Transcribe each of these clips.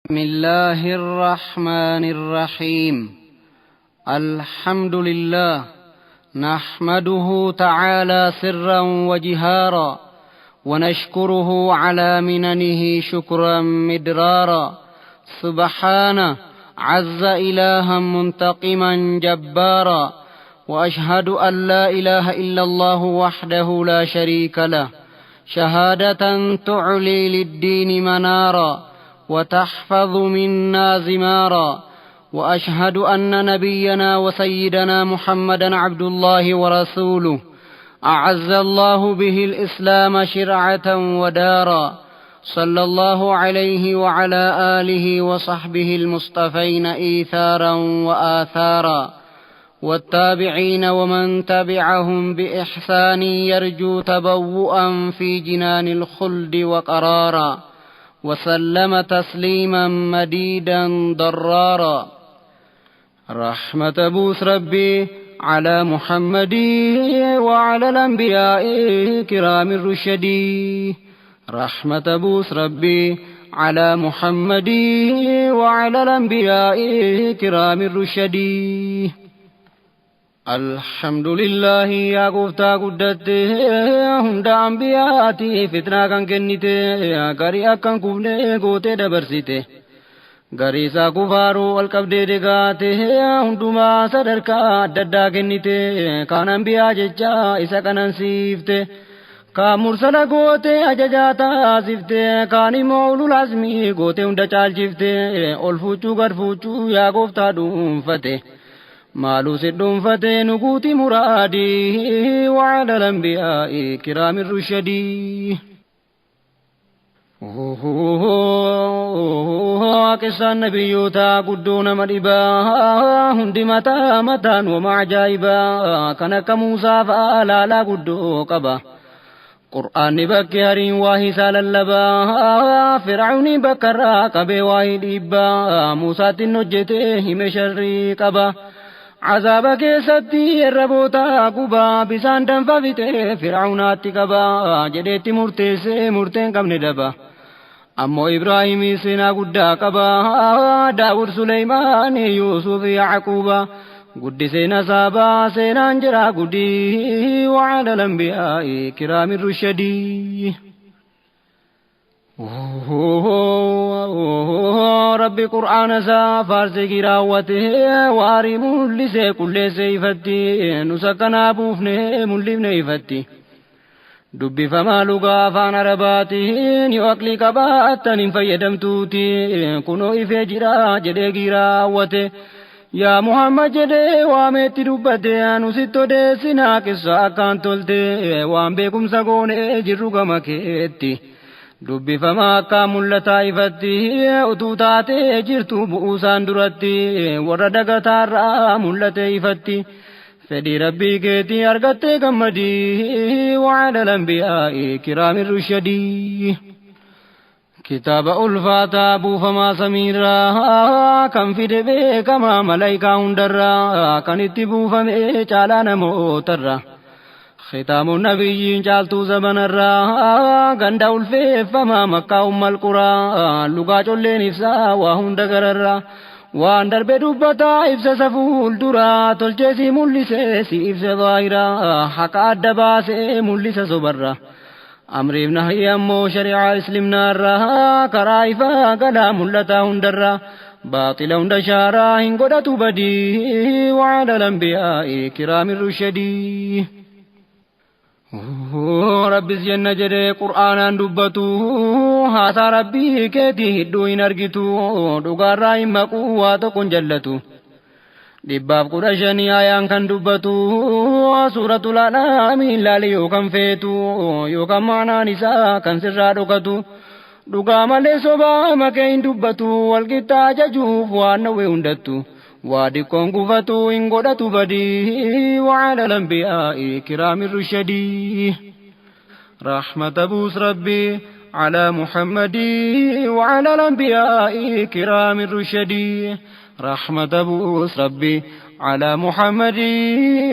بسم الله الرحمن الرحيم. الحمد لله نحمده تعالى سرا وجهارا ونشكره على مننه شكرا مدرارا. سبحانه عز إلها منتقما جبارا، وأشهد أن لا إله إلا الله وحده لا شريك له شهادة تعلي للدين منارا وتحفظ منا زمارا. وأشهد أن نبينا وسيدنا محمدا عبد الله ورسوله أعز الله به الإسلام شرعة ودارا، صلى الله عليه وعلى آله وصحبه المصطفين إيثارا وآثارا، والتابعين ومن تبعهم بإحسان يرجو تبوءا في جنان الخلد وقرارا، وسلم تسليما مديدا ضرارا. رحمة بوس ربي على محمد وعلى الأنبياء كرام الرشد. رحمة بوس ربي على محمد وعلى الأنبياء كرام الرشد. الحمد لله يا قفتا قدت هند أنبياتي فتنا كان كنيته غري أكن كفنه قوته دبرسيته غري سا كفارو والقبد دغاته هندما صدركا ددا كنيته كان أنبياء ججا إسا كنن سيفته کا مرسل قوته أججاتا سيفته كاني مولو لازمي قوته هند چال جفته أولفوچو غرفوچو يا قفتا دونفته مالو سدون فتح نقوتي مرادي وعلى الأنبياء كرام الرشدي. قصة نبيوتا قدون مريبا هندي متا ومعجائبا كانك موسى فآلا لا قدو قبا قرآن بكي هرين واهي ساللبا فرعون بكرا قبي واهي ديبا موسى تنجته هم شري قبا عذاب كيستي الربوتا قبا بسان تنففته فرعوناتي قبا جديتي مرتين كم ندبا أمو إبراهيم سينا قدا قبا داود سليمان يوسف يعقوبا قد سينا سابا سينا انجرا قدي وعلى الأنبياء كرام الرشدي. ربي قرآن سا فارسي كراوته واري ملسي كل سيفتي نسكنا بوفنه ملبنه يفتي دبي فما لغا فان رباتهن يوكلي كباتن فيدمتوتي كنو إفجرا جده كراوته يا محمد جده وامت دبته نسيتو ده سنا كسا كان تلته وام بكم سقونه جرو كمكيتي دبي فما كاملتا إفتي أتوتاتي جرتو بؤسان درتي وردك تارا ملتا إفتي فدي ربي كيتي أرغتي كمدي وعلى الأنبياء كرام الرشدي. كتاب ألفاتا بو فما سميرا كم في دبي كما ملايكا هندرا كانت بو فمي چالا نموترا ختام النبيين جالتو زمن الرا غندا الفي فما مكة القرى لغا جولين إفسا وهند غررا واندر بدوبتا إفسا سفول درا تلجسي ملسي إفسا ظاهرا حقا الدباسي ملسا صبرا أمر ابن هيامو شريعة اسلمنا الرا كرايفا قدا ملتا هندرا باطلا هندشارا هنقودا تبدي وعلى الأنبياء كرام الرشدي. ربي جنة جري قرآنا دبتو هاتا ربي كيتي هدو إنرغتو دوغار رايم مقواتو كنجلتو دباب قرشني آيان كان دبتو سورة الأنام لالي يوكم فيتو يوكم معنا نساء كان سرادو كتو دوغا مالي صبا مكين دبتو والكتا ججوف وانوي هندتو وادي كونغفتو إنغودتو بدي وعلى الأنبياء كرام الرشدي. رحمة بوس ربي على محمد وعلى الأنبياء كرام الرشدي. رحمة بوس ربي على محمد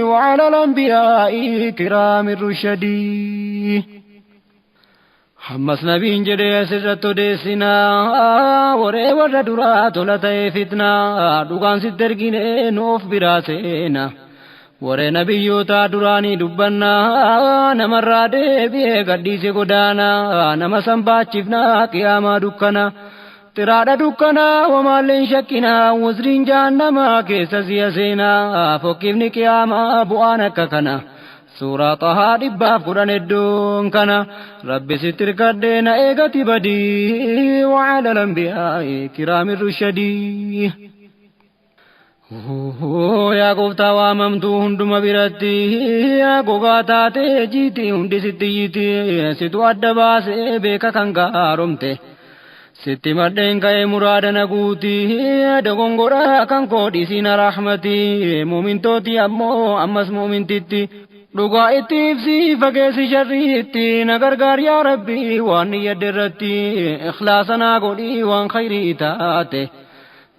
وعلى الأنبياء كرام الرشدي. hammas nabiin jedhee asirratti odeessinaa waree warra duraa tola ta'ee fitnaa dhugaan sitti ergine nuuf biraa seena waree nabiyyoota duraanii dubbannaa namarraa deebi'ee gadhiise godaanaa nama sanbaachifnaa qiyaamaa dukkana tiraadha dukkana wamaalleen shakkina wazriin jahannamaa keessa siya seenaa fokkifni qiyaamaa bu'aan akka kana suuraa xahaa dhibbaaf kudhan hedduun kana rabbi sitti hirkadhee na eegati badii wa'ala lambiyaa kiraamin rushadii yaa gooftaa waamamtuu hunduma biratti yaa gogaa taatee jiiti hundi sitti yiiti situ adda baasee beeka kan gaaromte sitti madheen ka'ee muraada na guuti dogongora kan koodhisiina rahmati muumintooti ammoo ammas muumintitti dhugaa itti ibsi fageessi sharriitti na gargaar yaa rabbi waan niyyadde irratti ikhlaasa naa godhii waan khayrii taate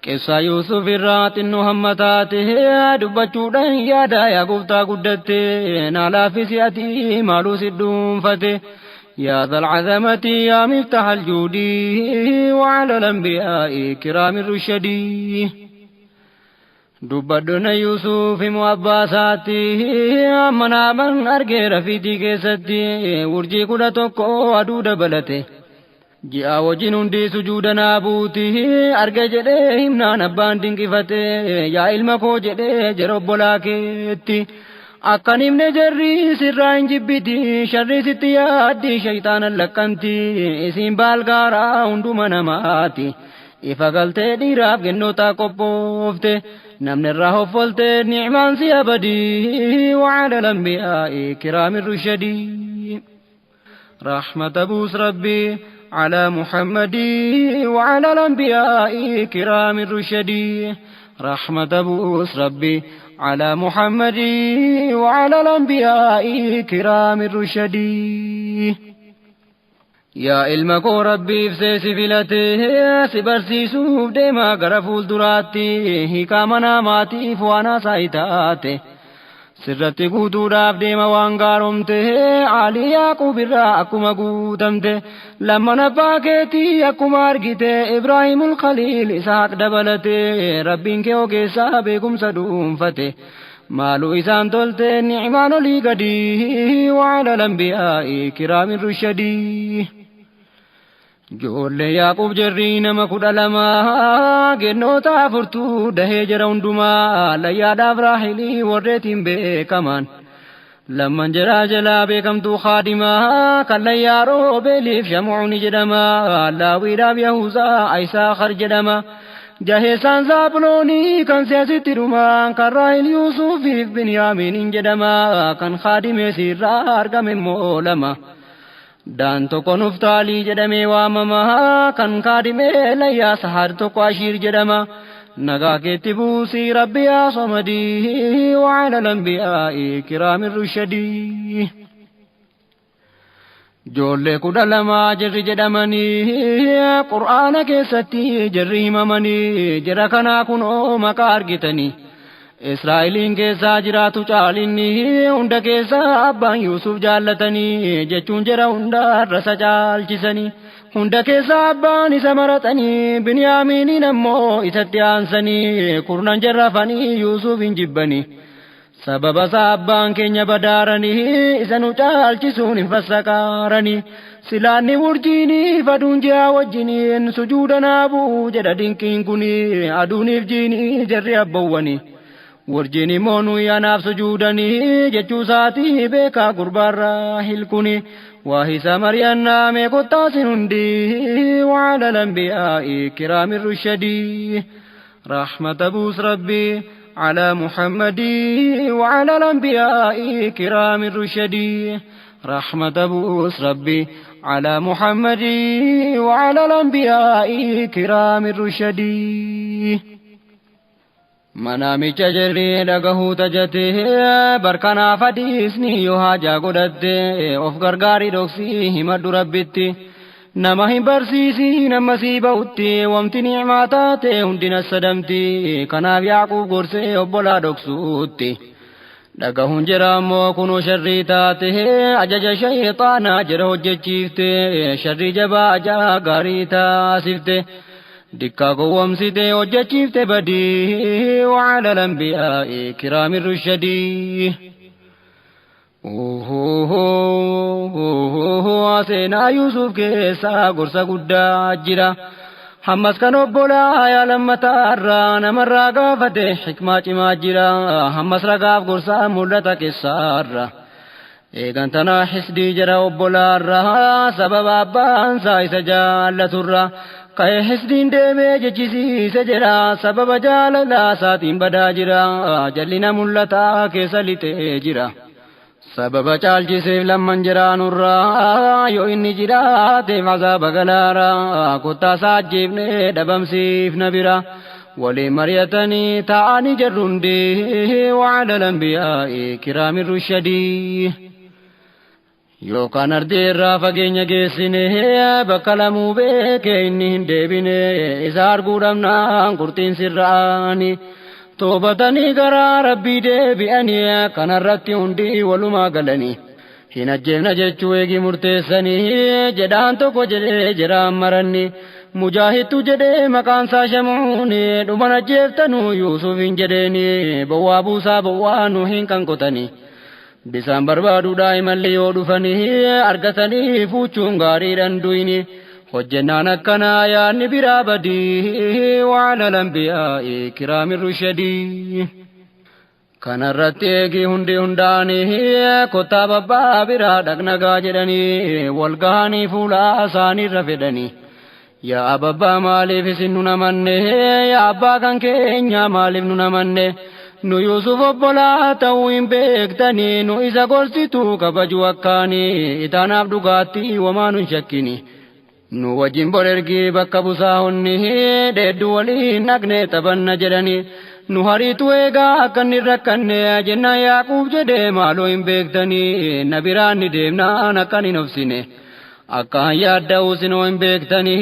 qissa Yuusuf irraa xinnoo hamma taate dubbachuudhaan yaada yaa gooftaa guddatte naa laaffisi ati maaluu si dhuunfate يا ذا العظمة يا مفتاح الجود وعلى الأنبياء كرام الرشدي دبدنا يوسف مؤباساتي مناما أرجع رفيتي كيستي ورجي كل توكو أدود بلته جاء وجنون دي سجودنا بوتي أرجع جده همنا نبان دنكفته يا علمكو جده جرب بلاكتي akkanimne jarri sirraa hin jibbiti sharri sitti yaaddi shayxaana lakkanti isin baalgaaraa hunduma namaati ifa galtee dhiiraaf kennootaa qophoofte namni irraa hoffolte ni'maan si abadii wa'ala lambiyaa kiraamin rushadii rahmata buus rabbii على محمد وعلى الأنبياء كرام الرشدي رحمة بوس ربي على محمد وعلى الأنبياء كرام الرشدي يا علمكو ربي فسيس فلته سبرسي سوف ديما غرفول دراتي هيكا مناماتي فوانا سايتاتي sirratti guutuudhaaf deema waan gaaromte Ali Yaaqub irraa akkuma guutamte lamman abbaa keetii akkuma argite Ibraahimul Khaliil Isaaq dabalate rabbiin kee ogeessaa beekumsa dhuunfate maaluu isaan tolte ni'maan olii gadi wa'ala lambiyaa kiraamin rushadii Joollee Yaaqub jarri nama 12 gennoota afurtuu dahee jara hundumaa layyaadhaaf raahilii warreetiin beekaman lamman jaraa jalaa beekamtuu khaadimaa kan layyaaroo beeliif shamuuni jedhama laawiidhaaf yahuuzaa ayisaa khar jedhama jaheessaan zaabuloonii kan siyaasitti dhumaan kan raahil yuusufiif binyaamiin jedhama kan khaadimeesirraa argame immoo lama daan tokko nuftaalii jedhamee waamamaa kan kaadhimee layyaa sahaad tokko ashiir jedhama nagaa keetti buusii rabbi yaa somadii wa'ala lambiyaa kiraamin rushadii joollee 12 jarri jedhamanii qur'aana keessatti jarri himamanii jara kanaa kunoo maqaa argitanii Israa'eliin keessaa jiraatu caalinni hunda keessaa abbaan Yuusuf jaallatanii jechuun jara hunda rasa caalchisanii hunda keessaa abbaan isa maratanii Binyaamiiniin ammoo isatti aansanii kurnan jarrafanii Yuusuf hin jibbanii sababa isaa abbaan keenya badaaranii isa nu caalchisuun hin fassaqaaranii silaanni murjiinii faduun ji'a wajjiniin sujuuda naabuu jedha dinqiin kuni aduuniif jiinii jarri abbawwanii warjini moonu yanaaf sujuudanii jechuu isaatii beekaa gurbaarraa hilkuni waa isa mariyannaa meeqottaasin hundi wa'ala lambiyaa kiraamin rushadii rahmata buus rabbii على محمد وعلى الأنبياء كرام الرشدي رحمة بوس ربي على محمد وعلى الأنبياء كرام الرشدي Manaamicha jarri dhagahuu tajate barkana fadhiisni yoo haajaa godhatte of gargaarii dhoksii himadhu rabbitti nama hin barsiisi nama sii ba'utti wamti ni'maa taate hundina sadamti kanaaf Yaaqub gorsee obbolaa dhoksuutti dhagahuun jira ammoo kunoo sharrii taate ajaja shayxaanaa jira hojjechiifte sharrii jabaa ajaa gaarii taasifte dikkaa gowwomsite hojjechiifte badii wa'ala lambiyaa kiraami rushadii seenaa Yuusuf keessaa gorsa guddaa jira hammas kan obbolaa yaa lammataarraa namarraa gaafate hikmaa cimaa jira hammas ragaaf gorsaa mul'ata keessaarra eegantana hisdii jira obbolaarraa sababa abbaansaa isa jaallaturra ka'e hisdiin deemee jechisiise jira sababa jaalalaa isaatiin badaa jira jallina mul'ataa keessa lixee jira sababa caalchiseef lamman jiraanurraa yoo inni jiraateef azaaba galaaraa kottaasaa ajjeefnee dhabamsiifna bira waliin mari'atanii taa'anii jarru hundee wa'ala lambiyaa kiraami rushadii yookaan ardeerraa fageenya geessine bakka lamuu beekee inni hin deebine isa arguu dhabnaan qurxiin sirraani toobatanii garaa rabbii deebi'anii kanarratti hundi walumaa galanii hin ajjeefna jechuu eegi murteessanii jedhaan tokko jedhee jiraan maranni mujaahidtu jedhee maqaansaa shamuuni dhuman ajjeeftanuu Yuusuf hin jedheeni bowwaa buusaa bowwaa nu hin kan qotanii bisaan barbaaduudhaa imalli yoo dhufanii argatanii fuuchuun gaariidhaan duyini hojjennaan akkanaa yaadni biraa badii wa'ala lambiyaa kiraami rushadii kanarratti eegi hundi hundaanii kottaa babbaa biraa dhaqnagaa jedhanii wal gahanii fuulaa isaaniirra fedhanii yaa ababbaa maaliif isin nu namanne yaa abbaa kan keenya maaliif nu namanne nu Yuusuf obbolaa ta'uu hin beektanii nu isa gorsituu kabaju akkaanii itaanaaf dhugaatti wamaa nu hin shakkini nu wajjin bor ergii bakka busaahonni dheedduu waliin dhaqne taphanna jedhanii nu hariitu eegaa akka inni rakkanne jennaan Yaaquub jedhee maaloo hin beektanii na biraan ni deemnaan akkan hin obsine akkaan yaadda'uu sinoo hin beektanii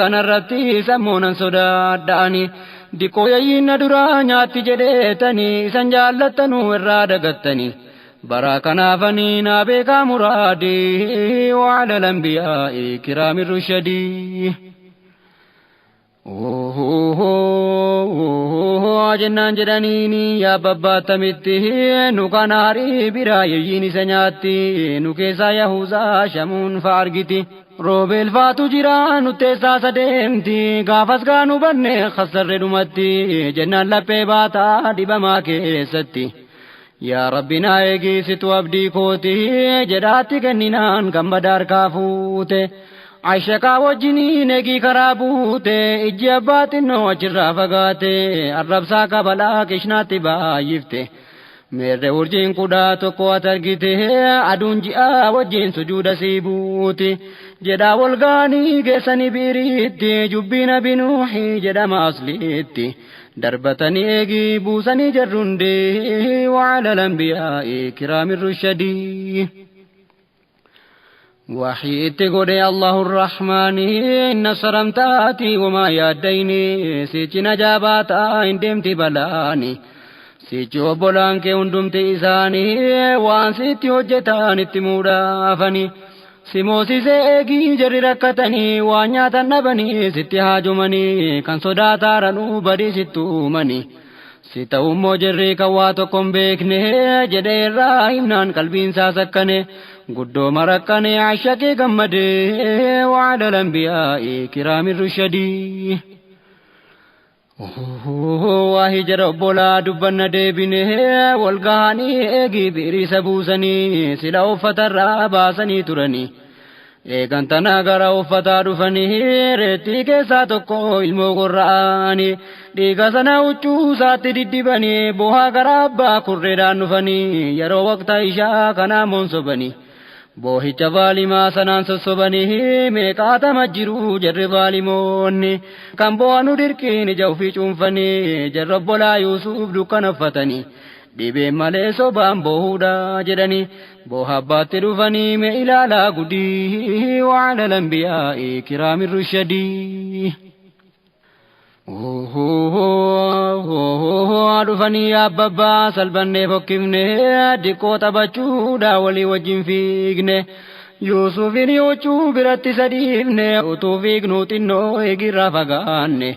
kanarratti sammoonan sodaadha'anii diqqoo yayyiin na duraa nyaatti jedheetanii isan jaallattanuu irraa dagattanii bara kanaafanii naa beekaa muraadii wa'ala lambiyaa kiraami rushadii jennaan jedhaniini yaa babbaatamitti nu kanaarii biraa yayyiin isa nyaatti nu keessaa Yahuuzaa shamuun fa argiti roobeel faatu jira nutteessaa sadeemti gaafas gaanu banne khassarre dhumatti jennaan laphee baataa dibamaa keessatti yaa rabbi naa eegisitu abdii kooti jedhaatti kenninaan gammada harkaa fuute Aishakaa wajjiniin eegii karaa buute ijji abbaa xinnoo achirraa fagaate arrabsaa kabalaa kishnaatti baay'ifte meerre urjiin kudhaa tokko at argite aduun ji'aa wajjin sujuuda sii buuti jedhaa walgaanii geessanii biiriitti jubbiina binuuxii jedhama asliitti darbatanii eegii buusanii jarrundee wa'ala lambiyaa kiraami rushadii وحي اتقودي الله الرحمن إن سرمتاتي وما ياديني سيچ نجاباتا اندمت بلاني سيچ وبولانك اندمت إساني وان سيتي هجتان اتمودافني سيموسي سيئكي جري ركتني وانياتا نبني ستي هاجمني كان صداتا رنو بدي ستومني سيتاو موجري كواتكم بيكني جدي راهمنان قلبين ساسكني قدو مركني عشاكي قمدي وعلى الأنبياء كرام الرشدي واهي جرب بولا دبنا ديبني والغاني ايقي بيري سبوسني سلا فتر باسني ترني eegan tana gara uffataa dhufanii reetti keessaa tokko ilmoo qorra'anii dhiiga sana huccuu isaatti diddibanii boohaa gara abbaa kurreedhaan dhufanii yeroo waqtaa ishaa kanaa moonsobanii boohicha vaalimaa sanaan sossobanii meeqaatama jiru jarri vaalimoonni kan boo'anu dirqiin ija ofii cuunfanii jarri obbolaa Yuusuf dukkanaffatanii dhibeen malee sobaan boohuudha jedhanii booha abbaatti dhufanii mee ilaalaa gudii wa'ala lambiyaa kiraami rushadii دفني أبابا سلبني فكفني ديكو تبچو دا ولي وجين فيقني يوسف يوچو برات سديفني أتو فيقنو تنو إيقرا فقاني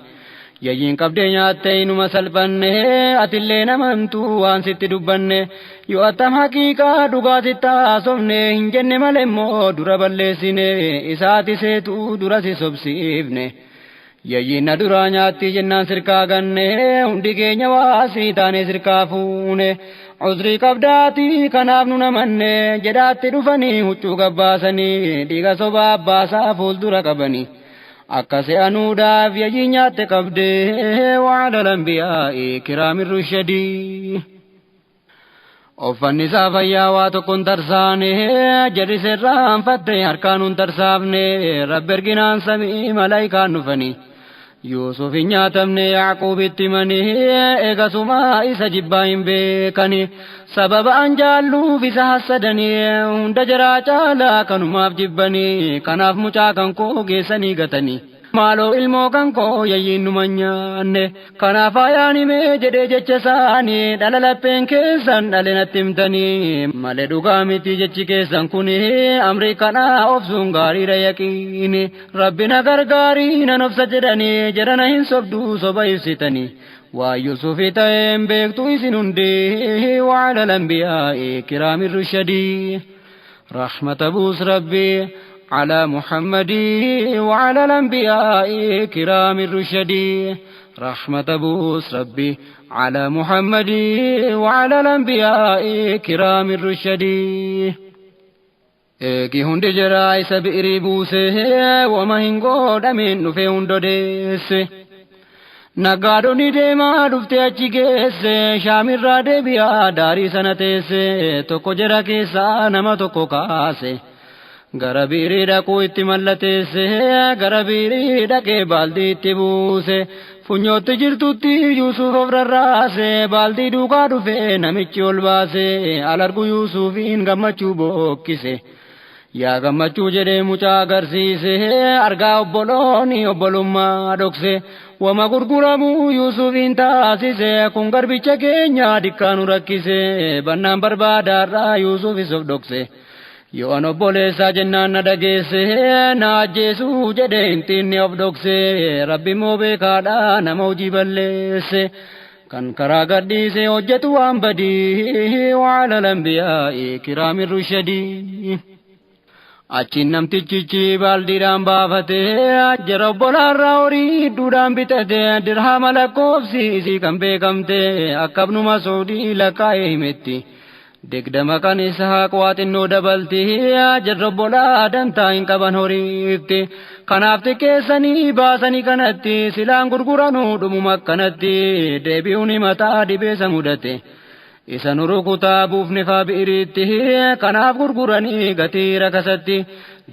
يجين قبدي نياتي نما سلبني أتلي نمانتو وان ست دبني يو أتم حقيقة دوغا ستا صفني هنجن ملمو درا بلسيني إساتي سيتو درا سي سبسيفني يجين درا نياتي جنان سركا غني هندي كينيا واسي تاني سركا فوني عذري قبداتي كنابنو نمني جداتي دفني هچو قباسني ديغا صبا باسا فول درا قبني أكاسي أنودا في جينيات قبده وعلى الأنبياء كرام الرشدي أفني سافيا واتكون ترساني جري سرام فتي أركان ترسابني رب ارقنان سمي ملايكا نفني يوسف نياتمني يعقوب التمني إيغا سما إسا جباين بيكني سبب أنجالو في سحسدني هند جرا چالا كنماف جبني كناف مچاكن كو گيسني گتني مالو علمو كن كو يين منياني كناف آياني مي جدي جچساني دللپين كيسن دلنتمتني مال دوغامتي جچ كيسن كوني أمريكانا أفسون غاري ريكيني ربنا غرغاري ننف سجدني جرنا هن سبدو سبايفتني ويوسف تايم بيكتو سنندي وعلى الأنبياء كرام الرشدي رحمة بوس ربي على محمد وعلى الأنبياء كرام الرشدي رحمة بوس ربي على محمد وعلى الأنبياء كرام الرشدي كي هند جراي سبئري بوسه وما هنغو دمين نفه هندو ديسه نگارونی دیما دفتے اچھی کیسے شامر را دے بیا داری سنتے سے تو کو جرا کیسا نما تو کو کاسے گربیری ڈکو اتی ملتے سے گربیری ڈکے بالدی اتی بوسے فنیوت جرتوتی یوسف افرراسے بالدی ڈوکا ڈفے نمچی olbaase alargu yusufiin gammachuu bookkise yaa gammachuu jedhee mucaa agarsiise argaa obbolooni obbolummaa dhokse wama gurguramuu yuusufiin taasise kun garbicha keenya dikkaanu rakkise bannaan barbaadaarraa yuusufis of dhokse yoon obboleessaa jennaan na dhageesse na ajjeesuu jedhee hintiinni of dhokse rabbi moo beekaadha nama hojii balleesse kan karaa gadhiise hojjetu waan badii wa'ala lambiyaa kiraamin rushadii achin namtichichi baldiidhaan baafate jara obbolaarraa horii duudhaan bitate dirhama lakkoofsi isii kan beekamte akkabnuma soodii lakkaa'ee himetti digdama kan isaa waaxinnoo dabalti jarra obbolaa dantaa hin qaban horiifti kanaaf xiqqeessanii baasanii kanatti silaan gurguranuu dhumuma akkanatti deebi'uun mataa dhibeessa mudate isan rukutaa buufne faabiiriitti kanaaf gurguranii gatii rakasatti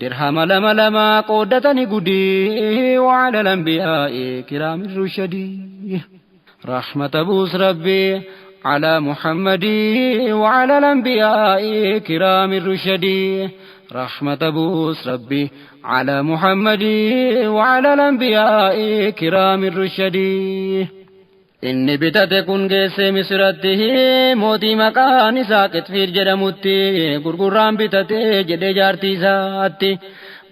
dirhama lama lama qooddatanii gudii wa'ala lambiyaa kiraamin rushadii rahmata buus rabbii على محمد وعلى الأنبياء كرام الرشدي رحمة بوس ربي على محمد وعلى الأنبياء كرام الرشدي إني بتتكون جيس مسرته موتي مكان ساكت في جرمتي غرغران بتته جدي جارتي ساتي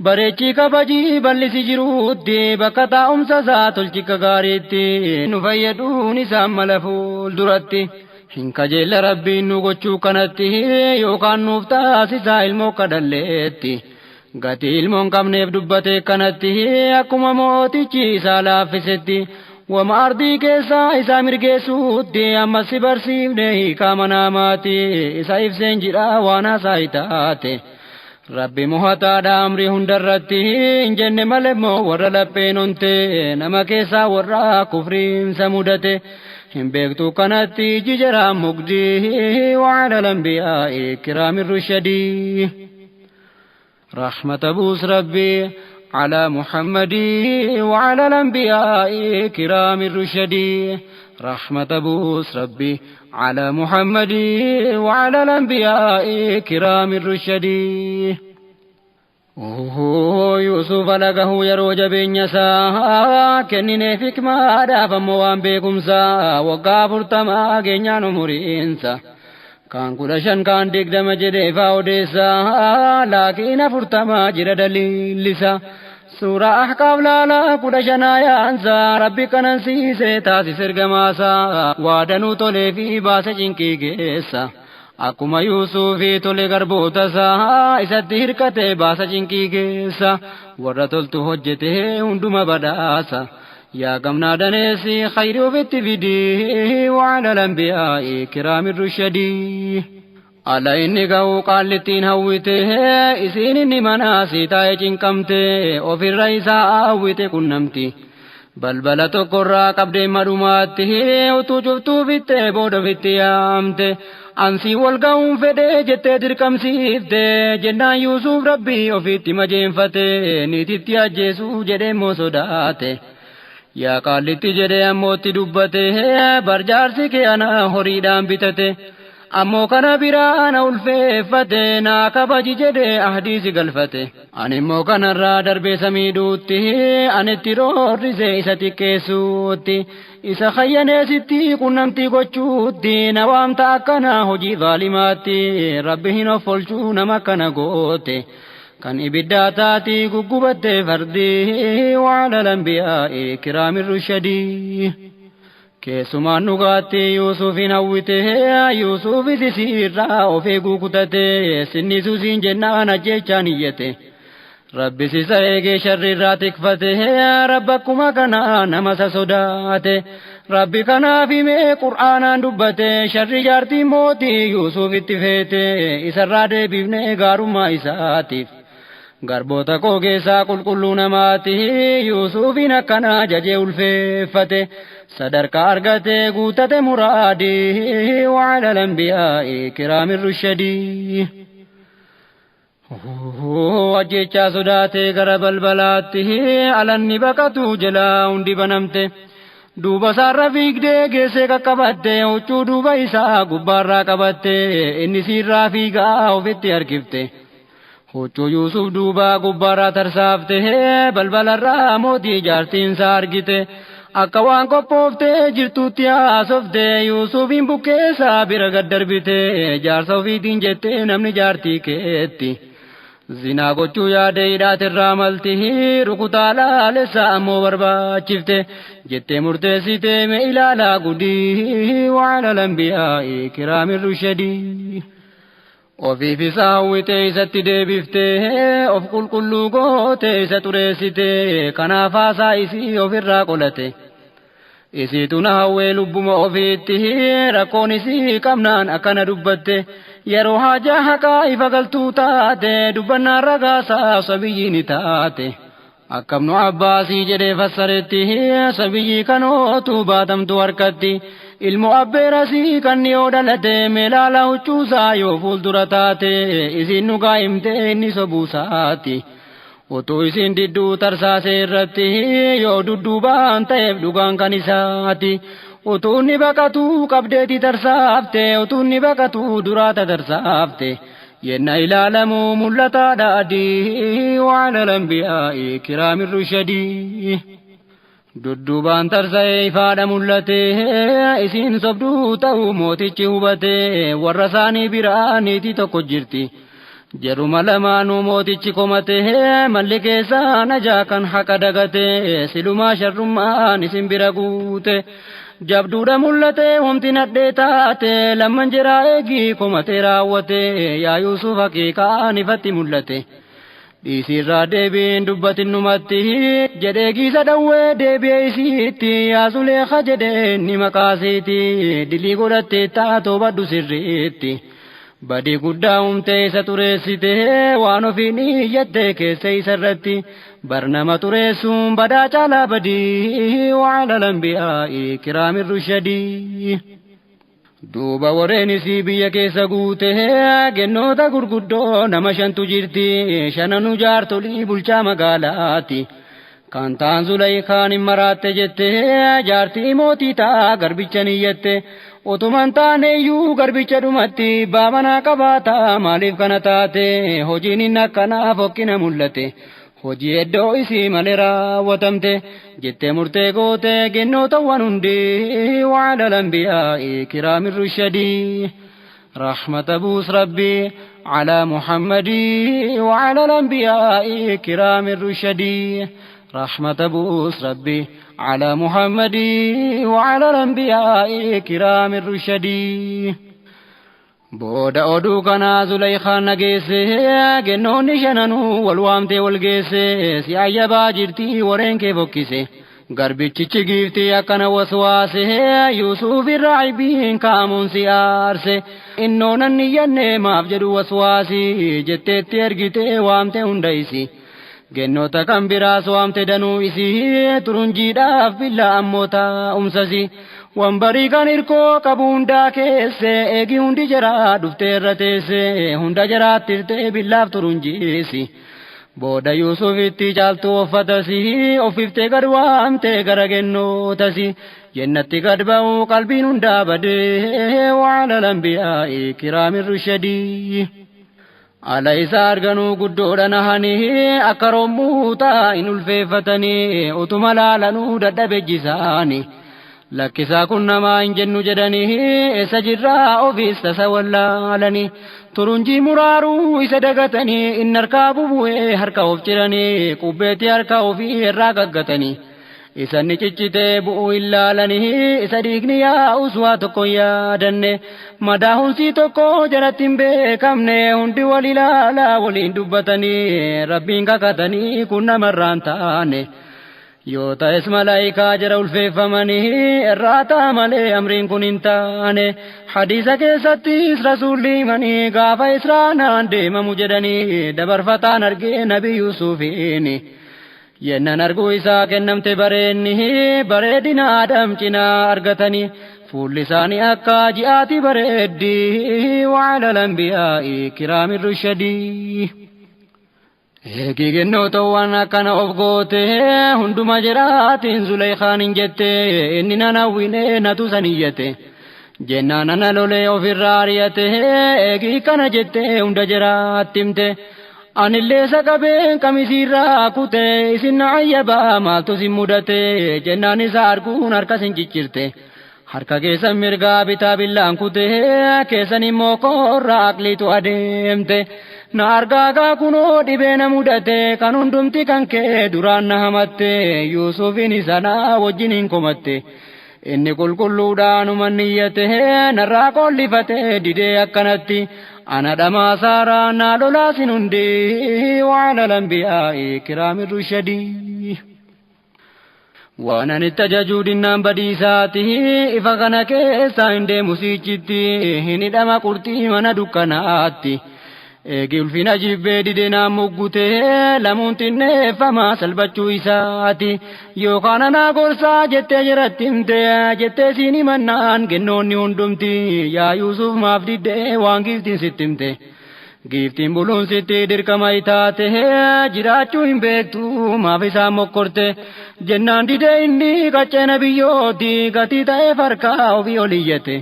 bareechi kabaji bal'isi jiruutti bakka taa'umsa isaa tolchika gaariitti nu fayyaduun isaa mala fuulduratti hin kajeella rabbiin nu gochuu kanatti yookaan nuuf taasisaa ilmoo kadhalleetti gatii ilmoon qabneef dubbate kanatti akkuma mootichi isaa laaffisetti wama ardii keessaa isaa mirgeessuutti amma si barsiifne hiikaa manaamaati isa ibseen jidha waan haasaa taate Rabbi muhataadha amri hundarratti hin jenne malee moo warra lapheen onte nama keessaa warra kufriinsa mudate hin beektu kanatti jijaraan mugdii wa'ala lambiyaa kiraamin rushadii rahmata buus rabbii على محمد وعلى الأنبياء كرام الرشدي رحمة بوس ربي على محمد وعلى الأنبياء كرام الرشدي Yusuf alagahu yeroo jabeenya isaa kennine hikmaadhaaf ammoo waan beekumsaa waggaa 40 geenyaan umuriinsa kaan 15 kaan 20 jedhee faa odeessaa laakiin 40 jira daliillisa suuraa ahqaaf laala 15 yaansa rabbi kanansiise taasise ergamaasaa waadanuu tolee fi baase cinqii geessa akkuma Yuusufi tole garboota isaa isatti hirkate baasa cinqii keessa warra toltu hojjete hunduma badhaasa yaa gamnaa daneessi khayrii ofitti fidii wa'ala lambiyaa'e kiraamir rushadii ala inni ga'u qaallittiin hawwite isiin inni manaasii taa'e cinqamte ofirra isaa hawwite qunnamti balbala tokkorraa qabdee madhumaatti utuu cuftuu fitte booda fitti yaamte ansi wal ga'uun fedhee jettee dirqamsiifte jennaan Yuusuf rabbii ofitti majeenfate niititti ajjeesuu jedhee immoo sodaate yaa qaallitti jedhee ammootti dubbate barjaarsi kee ana horiidhaan bitate ammoo kana biraan ulfeeffate naa kabaji jedhee ahdiisi galfate ani immoo kanarraa darbee samiidhuutti anitti roorrise isa xiqqeessuutti isa khayyaneesitti qunnamtii gochuutti na waamta akkana hojii zaalimaatti rabbi hin offolchuu nama akkana goote kan ibiddaa taati guggubatte fardi wa'ala lambiyaa'e kiraamir rushadii keessumaan dhugaatti Yuusufin hawwite Yuusufis isiirraa of eeguu kutate sinnisuusiin jennaan ajjechaan iyyate rabbis isa eegee sharrirraa tikfate rabbi akkuma kana nama isa sodaate rabbi kanaaf himee qur'aanaan dubbate sharri jaartii mootii Yuusufitti feete isarraa deebifnee gaarummaa isaatiif garboota koo keessaa qulqulluu namaati Yuusufin akkana jajee ulfeeffate sadarkaa argate guutate muraadii wa'ala lambiyaa'e kiraamir rushadii ajjechaa sodaate gara balbalaatti alanni baqatu jalaa hundi banamte duuba isaarra fiigdee geessee qaqqabatte huccuu duuba isaa gubbaarraa qabatte inni siirraa fiigaa ofitti harkifte huccuu Yuusuf duuba gubbaarraa tarsaafte balbalarraa mootii jaartiinsaa argite akka waan qophooftee jirtuutti haasofte Yuusufin bukkeessaa bira gad darbite jaarsa ofiitiin jettee namni jaartii keetti zinaa gochuu yaade hidhaatirraa malti rukutaa laalessa ammoo barbaachifte jettee murteessite mee ilaalaa gudii wa'ala lambiyaa'e kiraamir rushadii ofiif isa hawwite isatti deebifte of qulqulluu goote isa xureessite kanaaf haasaa isii ofirraa qolate isiitu na hawwee lubbuma ofiitti rakkoon isii qabnaan akkana dubbatte yeroo haajaa haqaa ifa galtuu taate dubbannaan ragaasaa sabiyyiin taate akkamnu abbaasii jedhee fassaretti sabiyyii kanootu baatamtu harkatti ilmo abbeerasii kan yoo dhalate meelaala huccuusaa yoo fuuldura taate isiin dhugaa himte inni sobuusaati utuu isiin didduu tarsaase irratti yoo dudduubaan ta'eef dhugaan kan isaati utuu inni baqatu qabdeeti tarsaafte utuu inni baqatu duraata tarsaafte yenna ilaalamu mul'ataadha adii wa'ala lambiyaa'e kiraamir rushadii dudduubaan tarsa'ee ifaadha mul'ate isiin sobduu ta'uu mootichi hubate warra isaanii biraa niitii tokko jirti jaruma lamaanuu mootichi komate malli keessaa najaa kan haqa dagate silumaa sharrummaan isin bira guute jabduudha mul'ate homti nadhee taate lamman jiraa eegii komate raawwate yaa Yuusuf haqiiqaan ifatti mul'ate dhiisirraa deebiin dubbatinumatti jedhee giisa dhawwee deebi'ee isiitti yaa Zuleekha jedhee ni maqaasiiti dilii godhattee taatoo baddu sirriitti badii guddaa humtee isa xureessite waan ofiin iyyatte keessa isa irratti barnama xureessuun badaa caalaa badii wa'ala lambiyaa'e kiraamir rushadii duuba warreen isii biyya keessa guute gennoota gurguddoo nama 5 jirti 5 jaartolii bulchaa magaalaati kan taan Zulaykaan hin maraatte jette jaartii mootii taa garbicha niyyette utuman taaneeyyuu garbicha dhumatti baabanaa qabaata maaliif kana taate hojiin hin akkanaa fokkina mul'ate hojii iddoo isii malee raawwatamte jettee murtee goote gennootawwan hundi وعلى الأنبياء كرام الرشدي رحمة بوس ربي على محمد وعلى الأنبياء كرام الرشدي رحمة بوس ربي على محمد وعلى الأنبياء كرام الرشدي booda oduu kana Zulaykaan nageesse gennoonni shananuu wal waamtee wal geesse si ayyabaa jirtii wareen kee fokkise garbichichi giiftii akkana waswaase Yuusuf irraa aybiin kaamuun si aarse innoonan niyyanne maaf jedhu waswaasi jetteetti ergitee waamte hunda isi gennoota kan biraas waamte danuu isii turunjiidhaaf billaa ammoota umsasi wambarii kan irkoo qabu hundaa keesse eegi hundi jaraa dhuftee irra teesse hunda jaraattirtee billaaf turunjiisi booda Yuusufitti caaltuu uffatasi ofiftee gad waamtee gara gennootasi jennatti gad ba'uu qalbiin hundaa badee وعلى الأنبياء كرام الرشدي ala isa arganuu guddoodha nahanii akka rommuu taa'in ulfeeffatanii utuma laalanuu dadhabejjisaanii lakkisaa kun namaa hin jennu jedhanii eessa jirraa ofiis tasa wallaalanii turunjii muraaruu isa dagatanii inni harkaa bubu'ee harka of ciranii qubbeetti harka ofii irraa gaggatanii isanni ciccitee bu'uu ilaalanii isa dhiigni yaa'us waa tokko yaadanne madaa hunsii tokko jalatti hin beekamne hundi wal ilaalaa waliin dubbatanii rabbiin kakatanii kun namarraan taane yoo ta'es malaayikaa jara ulfeeffamanii irraa ta'a malee amriin kun hin taane hadiisa keessattis rasuulli himanii gaafa israanaan deemamu jedhanii dabarfataan argee nabi Yuusufiini yennan arguu isaa kennamte bareenni bareedina Adam cinaa argatanii fuulli isaanii akka ji'aati bareeddi وعلى الأنبياء كرام الرشدي eegi gennootawwan akkana of goote hunduma jiraatiin Zulaykaan hin jette inni nanawwine natu saniyyate jennaan nana lolee ofirraa ariyate eegi kana jette hunda jiraatti himte anillee saqabeen qamisiirraa kute isin ayyabaa maaltu sin mudate jennaan isa arguun harkas hin ciccirte harka keessan mirgaa bitaa billaan kute keessan immoo koorraa aqliitu adeemte na argaagaa kunoo dhibee na mudate kan hundumti kan kee duraan na hamatte Yuusufin isanaa wajjin hin komatte inni qulqulluudhaanuma niyyate narraa qollifate didee akkanatti ana dhamaa saaraa naa lolaasin hundi وعلى الأنبياء كرام الرشدي waan ani tajajuu dinnaan badiisaati ifa kana keessa hin deemu siichitti hin hidhama qurxii mana dukkanaatti eegi ulfina jibbee dideenaan muggute lamuun xinneeffamaa salphachuu isaati yookaan anaa gorsaa jettee jiratti himte jettee siin himannaan gennoonni hundumti yaa Yuusuf maaf diddee waan giiftiin sitti himte giiftiin buluun sitti dirqama itaate jiraachuu hin beektu maaf isaan mokkorte jennaan didee inni qaceena biyyooti gatii ta'eef harkaa ofii oliyyate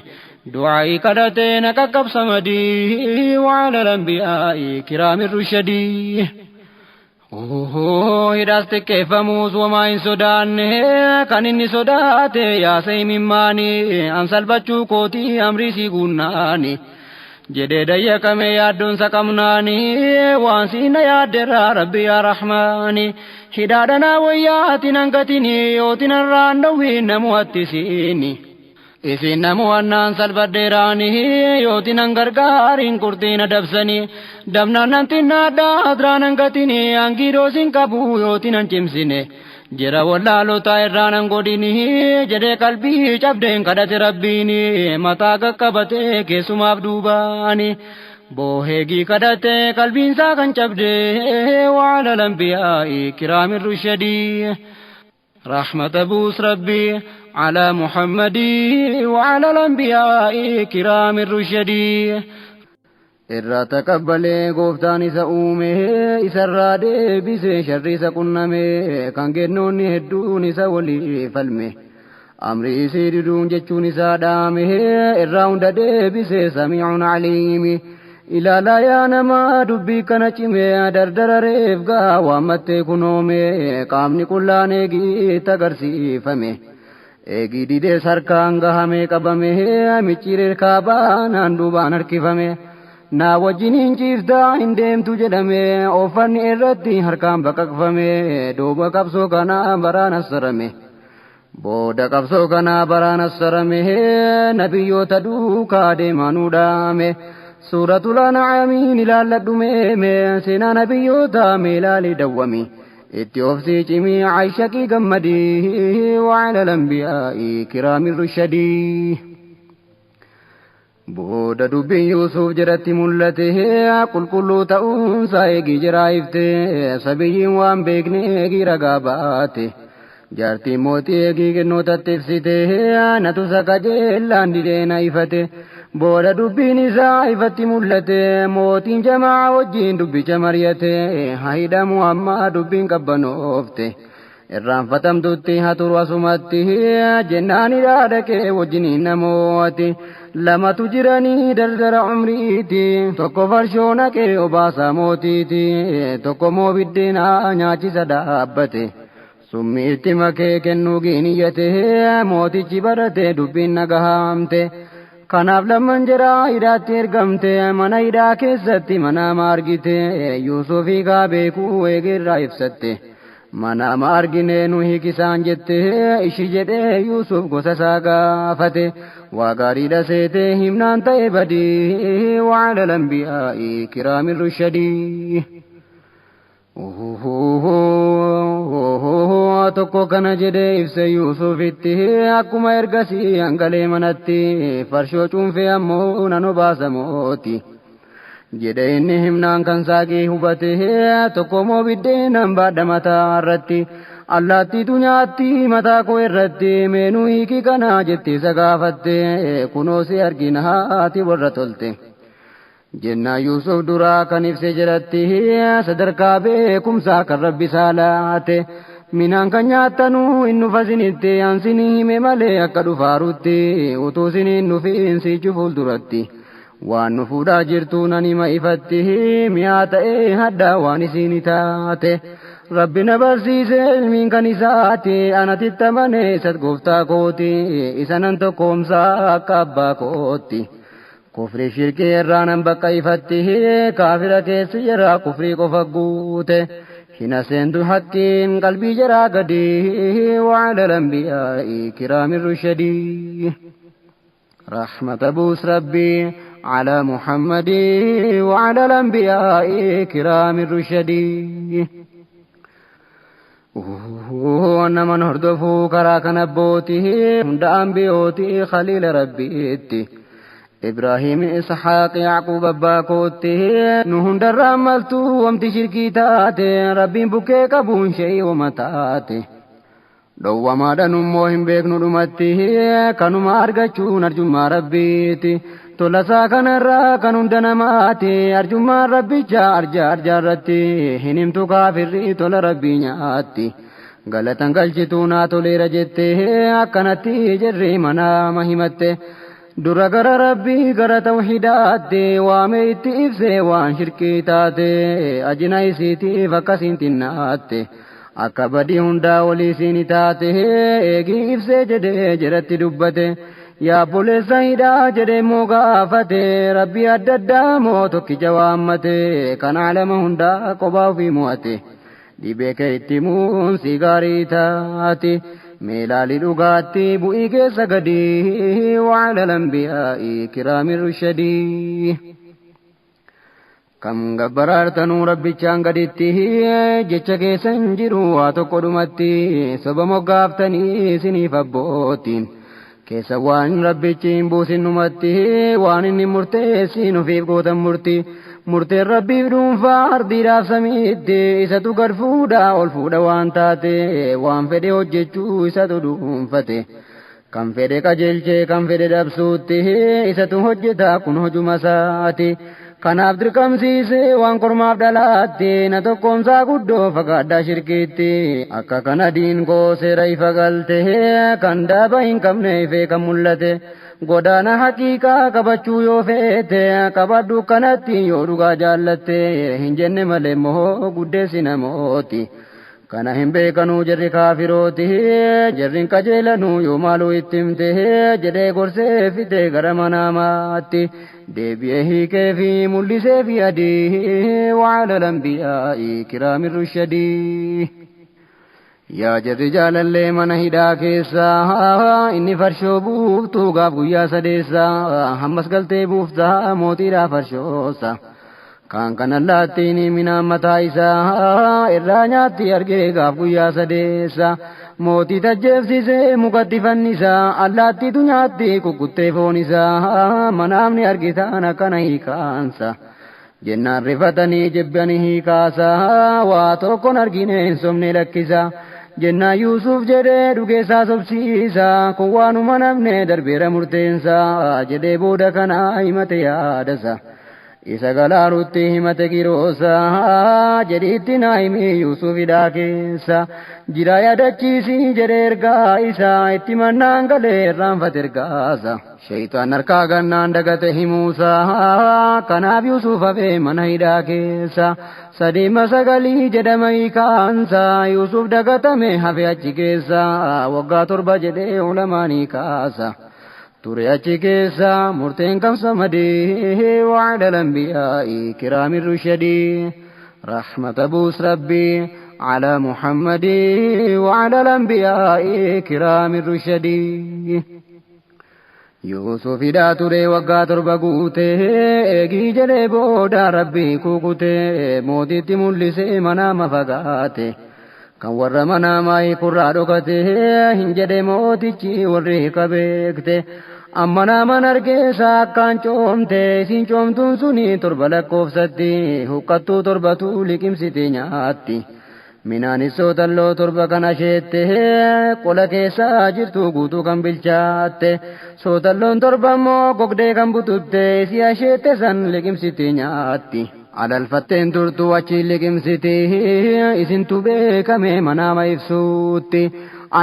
du'aa'i kadhatee na qaqqabsamadii وعلى الأنبياء كرام الرشدي hidhaas xiqqeeffamuus wamaa hin sodaanne kan inni sodaate yaasa himimmaani an salphachuu kootii amriisii guunnaani jedhee dayyaqame yaaddoonsa qabnaani waan siina yaadderraa rabbi yaa rahmaani hidhaadhanaa wayyaatin hangatini yootin irraan dhowwiin namu hattisiini isin namu annaan salphadheeraani yootin hangargaariin qurxiina dabsanii dabnaan nan xinnaadhaa adraan hangatini hangiidoosin qabu yootin hancimsine jira wallaalota irraan hangodhini jedhee qalbii cabdeen kadhate rabbiini mataa qaqqabate keessumaaf duubaani booheegii kadhate qalbiinsaa kan cabde وعلى الأنبياء كرام الرشدي رحمة بوس ربي على محمد وعلى الأنبياء كرام الرشدي irraa taqabbalee gooftaan isa uume isarraa deebisee sharri isa qunname kan kennoonni hedduun isa walii falme amri isii diduun jechuun isaa dhaame irraa hunda deebisee samiicun aliimi ilaalaa yaa namaa dubbii kana cimee dardara reefgaa waammattee kunoome qaamni qullaan eegiitti agarsiifame eegii didees harkaan gahamee qabame micciiree kaabaan handhuubaan harkifame naa wajjiniin ciiftaa hin deemtu jedhame offanni irratti harkaan baqaqfame duuba qabsoo kanaa baraan assarame booda qabsoo kanaa baraan assarame nabiyyoota duukaa deemanuu dhaame suuratul an'aamiin ilaalladhu mee seenaa nabiyyoota meelaalii dawwami itti ofsii cimii Aayishaqii gammadii wa'ala lambiyaa'ii kiraamin rushadii booda dubbiin Yuusuf jedhatti mul'ate qulqulluu ta'uunsaa eegii jiraayifte sabiyyiin waan beekne eegii ragaa baate jaartiin mootii eegii kennootatti ibsite natu sakajeellaan dideena ifate booda dubbiin isaa ifatti mul'ate mootiin jamaa wajjiin dubbicha mariyate hahidhamu amma dubbiin qabbanoofte irraanfatamtutti haturu asumatti jennaan dhaqee wajjiniin namooti lamatu jiranii dardara umriiti tokko farshoo naqee obaasaa mootiiti tokko moo biddeena nyaachisa dhaabbate summi itti makee kennuu giiniyyate mootichi barate dubbiin nagahamte kanaaf lamman jiraa hidhaatti ergamte mana hidhaa keessatti manaama argite Yuusufii kaa beekuu eegeerraa ibsatte manaama argine nu hiikisaan jette ishi jedhee Yuusuf gosa isaa gaafate waa gaariidha seete himnaan ta'e badii wa'ala lambiyaa'ii kiraamin rushadii tokko kana jedhee ibse Yuusufitti akkuma ergasii hangalee manatti farshoo cuunfee ammoo nan obaasa mooti jedhe inni himnaan kan saaqee hubate tokko moo biddeenan baadha mataa irratti allaattiitu nyaatti mataa koo irratti meenuu hiiki kana jettee isa gaafatte kunoo si argina haati warra tolte jennaa Yuusuf duraa kan ibse jedhatti sadarkaa beekumsaa kan rabbi saalaate minaan kan nyaattanuu hin dhufasinitti ansinii hime malee akka dhufaarutti utuu siniin dhufiinsi fuulduratti waan nu fuudhaa jirtu nan hima ifatti mi'aa ta'ee haddaa waan isiini taate rabbi na barsiise ilmiin kan isaati anatitti amane isat gooftaa kooti isa nan tokkoomsaa akka abbaa kootti kufrii shirkii irraa nan bakka ifatti kaafira keessi jira kufrii qofa guute hina seentu hakkiin qalbii jira gadi wa'ala lambiyaa'ii kiraamin rushadii rahmata buus rabbii على محمد وعلى الأنبياء كرام الرشدي ونمن هردفو كراك نبوته هند أنبيوتي خليل ربيتي إبراهيم إسحاق يعقوب باكوته نهند الرملتو وامتي شركي تاتي ربي بكي كبون شيء ومتاتي لو ما دنمو هم بيكنو دمتي كانوا أرغچون أرجما ربيتي tolasaa kanarraa kan hunda namaati arjummaan rabbicha arjaarratti hin himtu kaafirri tola rabbii nyaatti galatan galchituu naa toleera jette akkanatti jirri manaama himatte dura gara rabbii gara tawhidaatti waame itti ibse waan shirkii taate ajina isiitiif akkasiin xinnaatte akka badii hundaa walii isiini taate eegii ibsee jedhee jedhatti dubbate yaa boleessa hidhaa jedhee moo gaafate rabbii adda addaa moo tokkicha waammate kan alama hundaa kophaa ofii mo'ate dhibee kee itti muun si gaarii taati meelaalii dhugaatti bu'ii keessa gadi wa'ala lambiyaa'ii kiraamin rushadii kam gabbaraartanuu rabbichaan gaditti jecha keessa hin jiru waa tokko dhumatti soba moggaaftanii isiniif abbootiin keessa waan rabbichiin buusin numatti waan inni murteessin ufiif gootan murteen rabbiif dhuunfaa ardiidhaaf samiitti isatu gad fuudhaa ol fuudha waan taate waan fedhe hojjechuu isatu dhuunfate kan fedhe qajeelchee kan fedhe dabsuutti isatu hojjeta kun hojuma isaati kanaaf dirqamsiise waan kormaaf dhalaatte na tokkoomsaa guddoo fagaadhaa shirkiitti akka kana diin koo seera ifa galte kan daaba hin qabne ifee kan mul'ate godaana haqiiqaa qabachuu yoo feete qabadhu kanatti yoo dhugaa jaallatte hin jenne malee moo guddeessi namooti kana hin beekanuu jarri kaafirooti jarri hin qajeelanuu yoo maaluu itti himte jedhee gorsee fide gara manaamaatti deebi'ee hiikee fi mul'isee fi adii wa'ala lambiyaa'i kiraamin rushadii yaa jarri jaalallee mana hidhaa keessa inni farshoo buuftuu gaaf guyyaa sadeessa hammas galtee buuftaa mootiidhaa farshoosa kan kana laattiin minaan mataa isaa irraa nyaatti argee gaaf guyyaa sadeessa mootii tajjeefsisee mukatti fannisaa allaattiitu nyaatti kukkuttee foon isaa manaafni argitaan akkana hiikaansa jennaan rifatanii jibbanii hiikaasa waa tokkon argine hin somne lakkisa jennaan Yuusuf jedhee dhugeessaa sobsiisa kun waanuma namne darbeera murteensa jedhee booda kana himate yaadasa isa galaarutti himate kiroosa jedhiitti naayimi Yuusufidhaa keessa jira yaadachiisi jedhee ergaa isaa itti mannaan galee irraanfate ergaasa shayxaan harkaa gannaan dagate himuusa kanaaf Yuusuf hafee mana hidhaa keessa sadiima sagalii jedhama hiikaansa Yuusuf dagatame hafe achi keessa waggaa 7 jedhee ulamaanii kaasa ture achi keessa murteen kamsa madee wa'ala lambiyaa'i kiraamin rushadii rahmata buus rabbii ala muhammadii wa'ala lambiyaa'i kiraamin rushadii Yuusufidhaa ture waggaa 7 guutee eegii jedhee booda rabbii kukutee mootitti mul'isee manaama fagaate kan warra manaamaa kurraa dhokate hin jedhe mootichi warri qabeekte amma naaman argeessa akkaan coomte isin coomtuun suni 7 lakkoofsatti huqqattuu 7tu liqimsite nyaatti minaanis sootalloo 7 kan asheette qola keessaa jirtu guutuu kan bilchaatte sootalloon 7 immoo gogdee kan bututte si asheette san liqimsite nyaatti alalfatteen turtu achi liqimsite isintu beekame manaama ibsuutti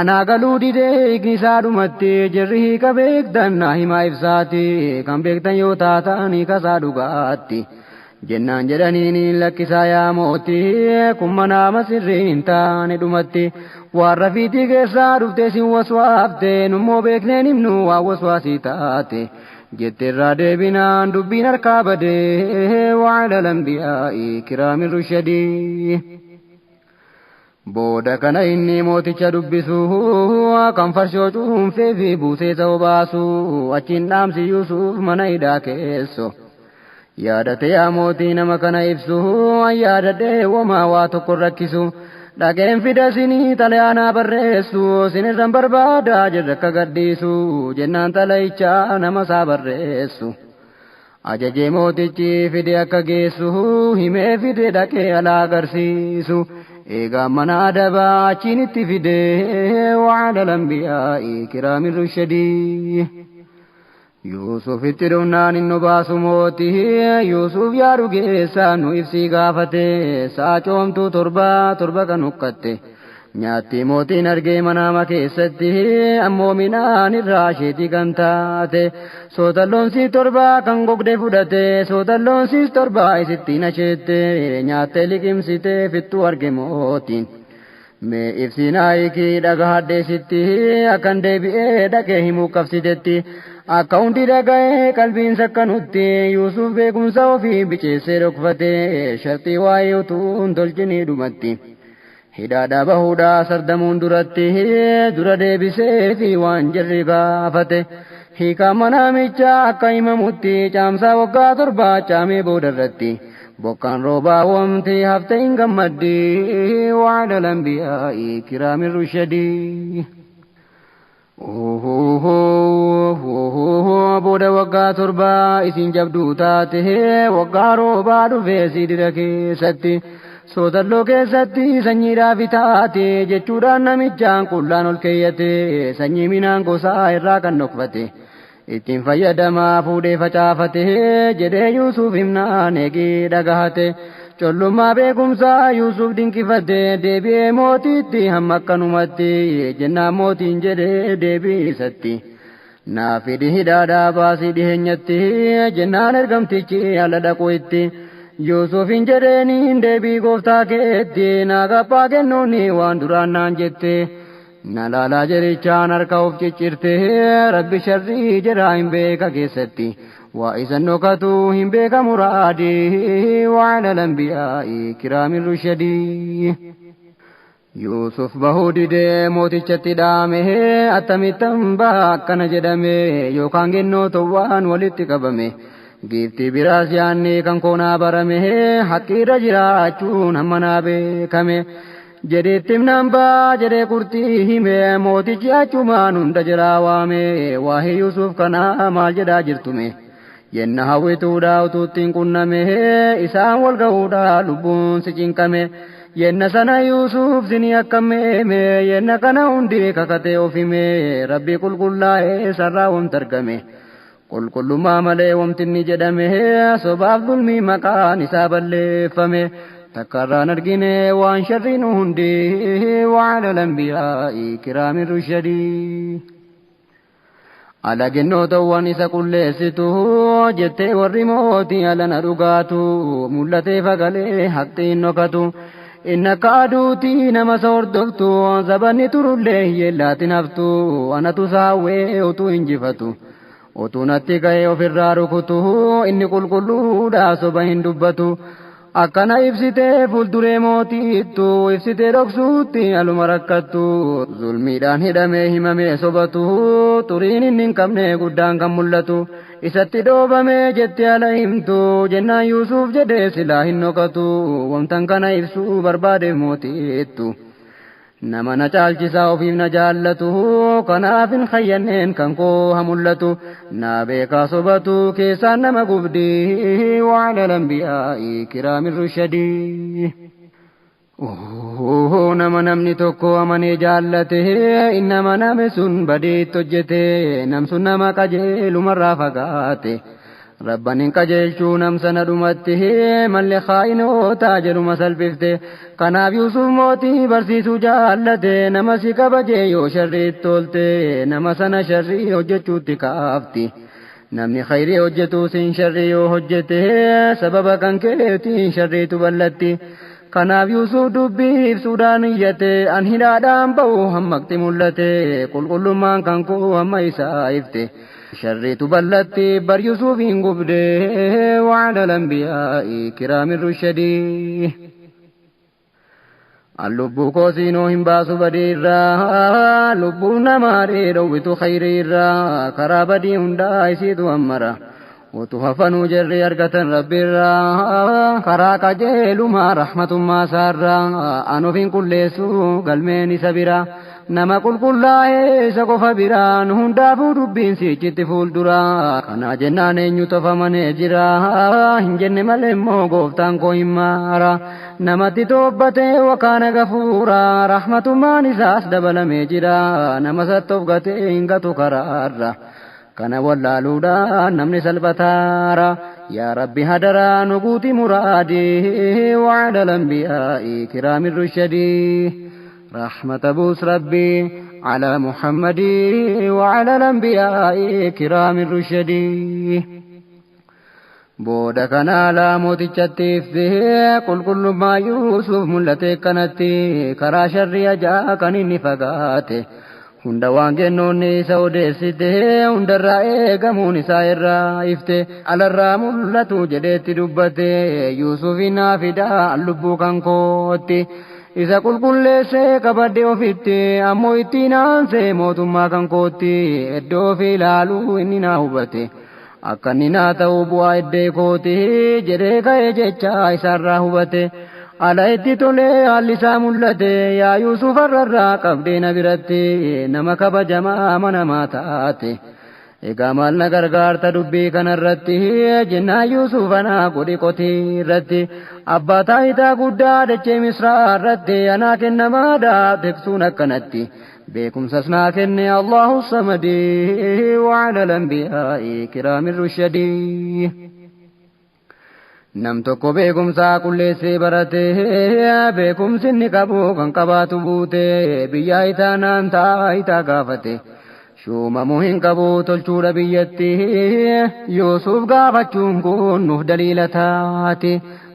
anaa galuu didee ignisaa dhumatti jirri hiika beektan naa himaa ibsaati kan beektan yoo taatan hiikasaa dhugaatti jennaan jedhaniin lakkisaa yaa mootii kun manaama sirrii hin taane dhumatti waan rafiitii keessaa dhuftee sin waswaafte nummoo beekneen himnu waan waswaasii taate jetteerraa deebinaan dubbiin harkaa badee wa'ala lambiyaa'i kiraamin rushadii booda kana inni mooticha dubbisu kan farshoo cuunfee fi buusee ta'uu baasu achiin dhaamsi Yuusuf mana hidhaa keessa yaadate yaa mootii nama kana ibsu yaadadhee womaa waa tokko rakkisu dhageen fida sinii xalayaanaa barreessu sinirran barbaada jedhe akka gadhiisu jennaan xalayichaa nama isaa barreessu ajajee mootichi fide akka geessu himee fide dhaqee alaa agarsiisu eegaa mana adabaa achiin itti fide wa'ala lambiyaa'i kiraamin rushadii Yuusufitti dhumnaan inni baasu mootii Yuusuf yaa dhugeessaa nu ibsii gaafate sa'a coomtuu 7 kan huqqatte nyaatti mootiin argee manaama keessatti ammoo minaan irraa isheetii kan taate sootalloonsis 7 kan gogdee fudhate sootalloonsis 7 isittiin asheette nyaattee liqimsite fittuu arge mootiin mee ibsinaa hiikii dhagahadheesitti akkan deebi'ee dhaqee himuu qabsitetti akka hundi dhaga'ee qalbiin sakkanutti Yuusuf beekumsa ofii bicheessee dhokfate shartii waa'ee utuu hin tolchinii dhumatti hidhaadhaa bahuudhaa sardamuun duratti dura deebisee fi waan jarri gaafate hiikaa manaamichaa akka himamutti caamsaa waggaa 7 caamee boodarratti bokkaan roobaa wamti hafte hin gammaddi wa'ala lambiyaa'i kiraamin rushadii booda waggaa 7 isin jabduu taate waggaa roobaa dhufee siidira keessatti sootalloo keessatti sanyiidhaaf taate jechuudhaan namichaan qullaan ol keeyyate sanyii minaan gosaa irraa kan dhokfate ittiin fayyadamaa fuudhee facaafatee jedhee Yuusuf himnaan eegee dhagahate collummaa beekumsaa Yuusuf dinqifatee deebi'ee mootiitti hamma akkanumatti jennaan mootiin jedhee deebisatti naaf hidhi hidhaadhaa baasii dhiheenyatti jennaan ergamtichi ala dhaqu itti Yuusufin jedheeniin deebii gooftaa keetti naa gabbaa kennuuni waan duraan naan jette na laalaa jedhichaan harka of ciccirte rabbi sharrii jedhaa hin beeka keessatti waa isan dhokatu hin beeka muraadii wa'ala lambiyaa'i kiraamin rushadii Yuusuf bahuu didee mootichatti dhaame attamittan baha akkana jedhame yookaan gennoo towwaan walitti qabame giiftii biraas yaanni kan koonaa barame haqqiirra jiraachuun hamma naa beekame jedheetti nambaa jedhee qurxii hime mootichi achumaan hunda jiraa waame waa'ee Yuusuf kanaa maal jedhaa jirtume yenna hawwituudha utuuttiin qunname isaan wal ga'uudha lubbuun si cinqame yenna sana Yuusuf sini akkameeme yenna kana hundi kakatee ofime rabbi qulqullaa'ee sarraa wamti argame qulqullummaa malee wamtinni jedhame sobaaf dulmii maqaan isaa balleeffame takkarraan argine waan sharriin hundi wa'ala lambiyaa'i kiraamin rushadii ala gennootawwan isa qulleessitu jettee warri mootii alana dhugaatu mul'atee fagalee haqxiin dhokatu inna kaaduutii nama sordoftu zabanni turullee hiyyeellaatiin haftu anatu saawwee utuu injifatu utuu natti ka'ee ofirraa rukutu inni qulqulluudha soba hin dubbatu akkana ibsitee fuulduree mootiittu ibsitee dhoksuutti aluma rakkattu zulmiidhaan hidhamee himamee sobatu xuriin inni hin qabne guddaan kan mul'atu isatti dhoobamee jetti ala himtu jennaan Yuusuf jedhee silaa hin dhokatu wamtan kana ibsuu barbaade mootiittu nama na caalchisaa ofiif na jaallatu kanaaf hin hayyanneen kan koo ha mul'atu naa beekaa sobatu keessaan nama gubdii wa'ala lambiyaa'i kiraamin rushadii nama namni tokko amanee jaallate innama name sun badeetti hojjete namsun nama qajeelumarraa fagaate rabbanin qajeelchuu namsana dhumatti malle khaa'inoota jedhuma salphifte kanaaf Yuusuf mootii barsiisuu jaallate nama si kabajee yoo sharriitti tolte nama sana sharrii hojjechuutti kaafti namni khayrii hojjetu sin sharrii yoo hojjete sababa kan keetiin sharriitu ballatti kanaaf Yuusuf dubbii ibsuudhaan iyyate an hidhaadhaan ba'u hammaqti mul'ate qulqullummaan kan koo hamma isaa ifte sharriitu ballatti bar Yuusuf hin gubde wa'ala lambiyaa'i kiraamin rushadii lubbuu koosinoo hin baasu badiirraa lubbuu namaa dheedhowwitu khayriirraa karaa badii hundaa isiitu ammara utuu hafanuu jarri argatan rabbiirraa karaa qajeelumaa rahmatummaa isaarraa an ofin qulleessu galmeen isa bira nama qulqullaa'ee isa qofa biraan hundaafuu dubbiin sichitti fuulduraa kana jennaan eenyu tofamanee jira hin jenne malee immoo gooftaan koo hin maara namatti toobbatee wakaana gafuura rahmatummaan isaas dabalamee jira nama sattoof gatee hin gatu karaarra kana wallaaluudhaan namni salphataara yaa rabbi hadaraa nu guuti muraadii wa'ala lambiyaa'i kiraamin rushadii رحمة بوس ربي على محمد وعلى الأنبياء كرام الرشدي بودا كان على موتي كل ما يوسف ملتي كانتي كرا شر جاء كان نفقاته hunda waan gennoonni isa odeessite hundarraa eegamuun isaa irraa ifte alarraa mul'atu jedheetti dubbate Yuusufinaa fidaa lubbuu kan kootti isa qulqulleessee qabadde ofitti ammoo ittiin aansee mootummaa kan kootti iddoo fi ilaaluu inni naa hubate akka inni naa ta'u bu'aa iddee kooti jedhee ka'ee jecha isaarraa hubate ala itti tolee haalli isaa mul'ate yaa Yuusuf har'arraa qabdee na biratti nama kabajamaa amanamaa taate egaa maal na gargaarta dubbii kanarratti jennaa Yuusuf anaa godhi qotii irratti abbaa taayitaa guddaa dachee Misraa irratti anaa kennamaadha teksuun akkanatti بكم سسناكني الله الصمد وعلى الأنبياء كرام الرشد نم tokko beekumsaa qulleessee barate beekumsi inni qabu kan qabaatu buute biyyaa itaanaan taayitaa gaafate shuumamuu hin qabu tolchuudha biyyatti Yuusuf gaafachuun kun nuuf daliila taate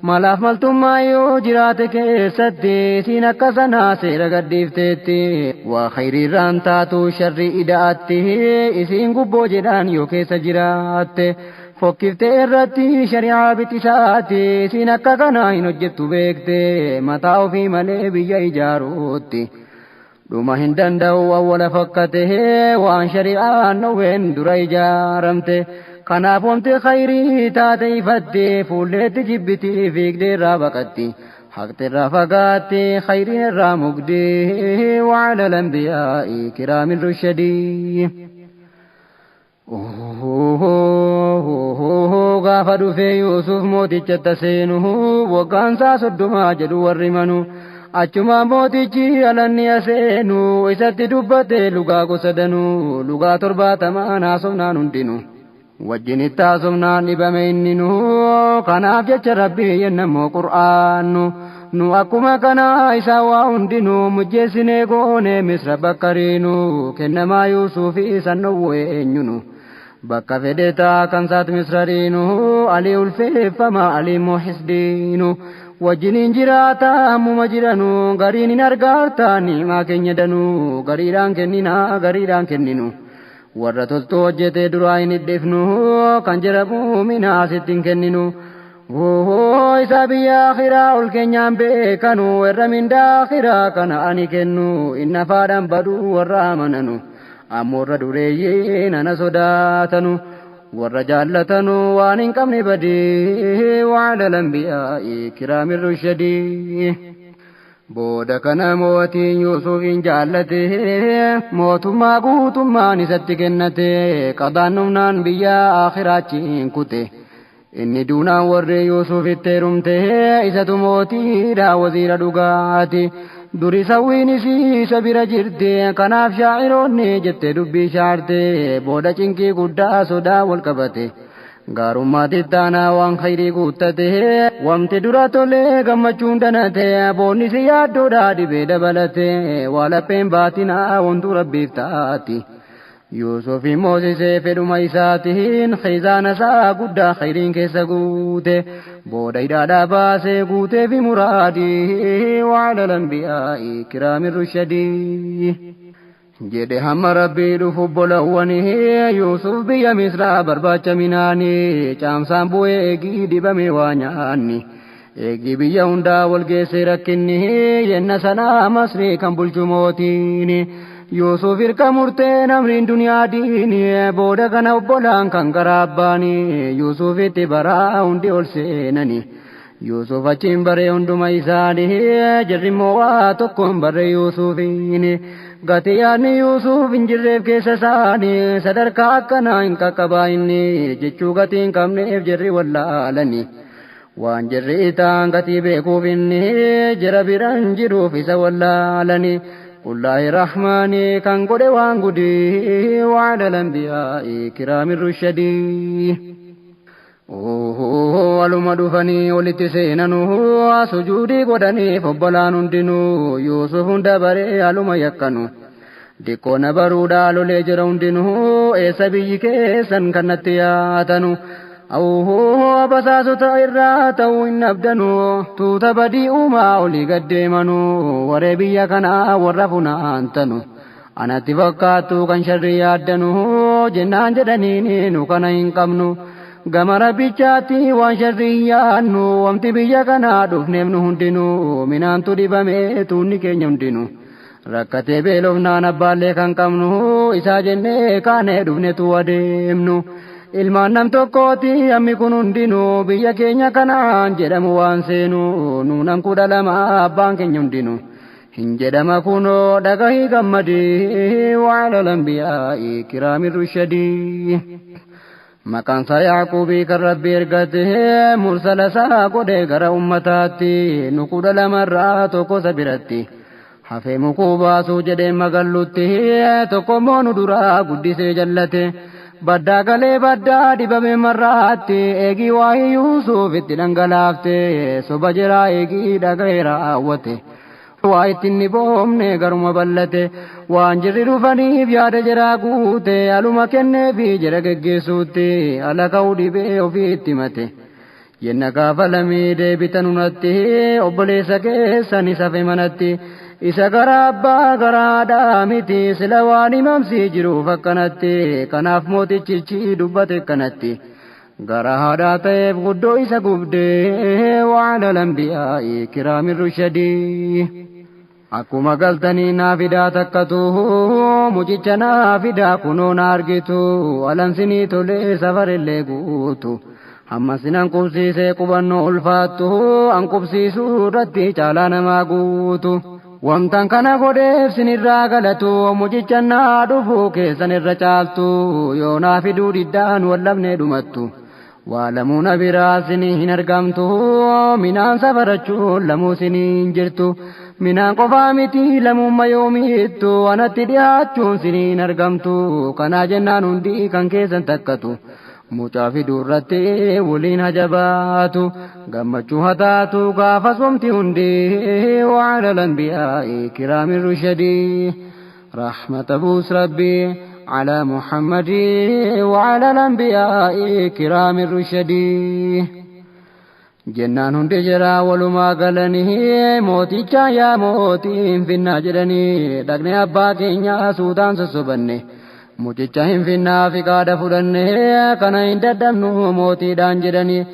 malaaf maltummaa yoo jiraate keessatti siin akka sanaa seera gadhiifteetti waa khayriirraan taatu sharri ida'atti isiin gubboo jedhaan yoo keessa jiraatte fokkiftee irratti shari'aa bitisaati siin akka kanaa hin hojjettu beekte mataa ofii malee biyya ijaaruutti dhuma hin danda'u awwala fakkate waan shari'aan dhowween dura ijaaramte kanaaf wanti khayrii taate ifatte fuulleetti jibbiti fiigdee irraa baqatti haqxe irraa fagaatte khayriin irraa mugde wa'ala al-anbiyaa'i kiraamin rushadii gaafa dhufe Yuusuf mootichatti seenu waggaansaa 30 jedhu warri manu achuma mootichi alanni seenu isatti dubbate lugaa gosa danuu lugaa 70 haasofnaan hundinu wajjin itti haasofnaan dhibame inninu kanaaf jecha rabbii yennamoo qur'aannu nu akkuma kana isaa waa hundinu mujjeessinee goone misra bakkariinu kennamaa Yuusufi sannoo eenyunu bakka fedhetaa kan saat misrariinu alii ulfeeffama alii muhisdiinu wajjiniin jiraata ammuma jiranu gariin hin argaartaani maa keenya danuu gariidhaan kenninu warra toltuu hojjetee duraa hin hiddifnu kan jedhamu minaasitti hin kenninu isaa biyya akhiraa ol keenyaan beekanu irra mindaa akhiraa kana ani kennu inna faadhaan baduu warra amananu ammoorra dureeyyii nana sodaatanu warra jaallatanu waan hin qabne badii wa'ala al-anbiyaa'i kiraamin rushadii booda kana mootiin Yuusufin jaallate mootummaa guutummaan isatti kennate qadaan humnaan biyya akhiraachiin kute inni duunaan warri Yuusufitti heerumte isatu mootiidha waziira dhugaati duri sawwiin isa bira jirte kanaaf shaa'iroonni jette dubbii shaarte booda cinqii guddaa sodaa wal qabate gaarummaa tittaanaa waan khayrii guuttate wamti dura tolee gammachuun danate boonni si yaaddoodhaa dhibee dabalate waa lapheen baatinaa wantu rabbiif taati Yuusufi moosisee fedhuma isaatiin khizaana isaa guddaa khayriin keessa guute booda hidhaadhaa baasee guutee fi muraadii wa'ala al-anbiyaa'i kiraamin rushadii jedhe hamma rabbii dhufu bolawwanii Yuusuf biyya misraa barbaacha minaanii caamsaan bu'ee eegii dibame waa nyaanni eegii biyya hundaa wal geessee rakkinni yenna sanaa masrii kan bulchu mootiin Yuusuf hirka murtee namriin duniyaa diini booda kana obbolaan kan garaabbaani Yuusufitti baraa hundi ol seenani Yuusuf achiin baree hunduma isaanii jirrimmoo waa tokkoon barre Yuusufiin gati yaadni Yuusuf hin jirreef keessa isaanii sadarkaa akkanaa hin qaqqabaayinni jechuu gatii hin qabneef jirri wallaalani waan jirri ta'an gatii beekuuf inni jira biraan jiruuf isa wallaalani Qullaahi Rahmaanii kan godhe waan gudii wa'ala al-anbiyaa'i kiraamin rushadii waluma dhufanii walitti seenanuu sujuudii godhaniif obbolaan hundinuu Yuusuf hunda baree aluma yakkanu dikkoona baruudhaa lolee jira hundinuu eessa biyyi keessan kannatti yaatanu basaasota irraa ta'uu hin abdanu tuuta badii uumaa olii gaddeemanu waree biyya kanaa warra funaantanu anatti fakkaattu kan sharri yaaddanu jennaan jedhaniin nu kana hin qabnu gama rabbichaatti waan sharri yaannu wamti biyya kanaa dhufneef nu hundinuu minaantu dhibamee tuunni keenya hundinuu rakkatee beelofnaan abbaallee kan qabnu isaa jennee kaanee dhufnetu adeemnu ilmaan nam tokkooti ammi kun hundinuu biyya keenya kanaan jedhamu waan seenu nuunan 12 abbaan keenya hundinuu hin jedhama kunoo dhagahii gammadii wa'ala al-anbiyaa'i kiraamin rushadii maqaan isaa Yaaquubii kan rabbi ergate mursala isaa godhe gara ummataatti nu 12 irraa tokko isa biratti hafee mukuu baasuu jedhee magallutti tokko moonu duraa guddisee jallate baddaa galee baddaa dibame marraatti eegii waa'ee Yuusuf itti dhangalaafte soba jiraa eegii dhaga'ee raawwate waa ittiin boomne garuma ballate waan jirri dhufaniif yaada jiraa guute aluma kenneefi jira geggeessuutti ala ka'uu dhibee ofiitti mate yenna gaafa lamii deebitan unatti obboleessa keessan isa fe manatti isa garaa abbaa garaadhaa miti sila waan himamsii jiruuf akkanatti kanaaf mootichichi dubbate kanatti garaa haadhaa ta'eef guddoo isa gubdee wa'ala lambiyaa'i kiraamin rushadii akkuma galtanii naa fidaa takkatu mucicha naa fidaa kunoo na argitu alansinii tolee safarillee guutu amma sinan qubsiisee qubannoo ulfaattu an qubsiisuu irratti caalaa namaa guutu wantan kana godheef sinirraa galatu mucicha naa dhufuu keessan irra caaltu yoo naa fiduu diddaan wallabnee dhumattu waa lamuuna biraa sinii hin argamtu minaan safarachuun lamuu sinii hin jirtu minaan qofaa miti lamuumma yoomiittu anatti dhiyaachuun sinii hin argamtu kanaa jennaan hundi kan keessan takkatu mucaa fiduu irratti waliin hajabaatu gammachuu hataatu gaafas wamti hundi wa'ala al-anbiyaa'i kiraamin rushadii rahmata buus rabbii على محمد وعلى الأنبياء كرام الرشدي جنان هندجرا ولما قالني موتي يا موتي في الناجرني دقني أبا كينيا سودان سسبني موتي في النافقا دفلني كان انددمنو موتي دانجرني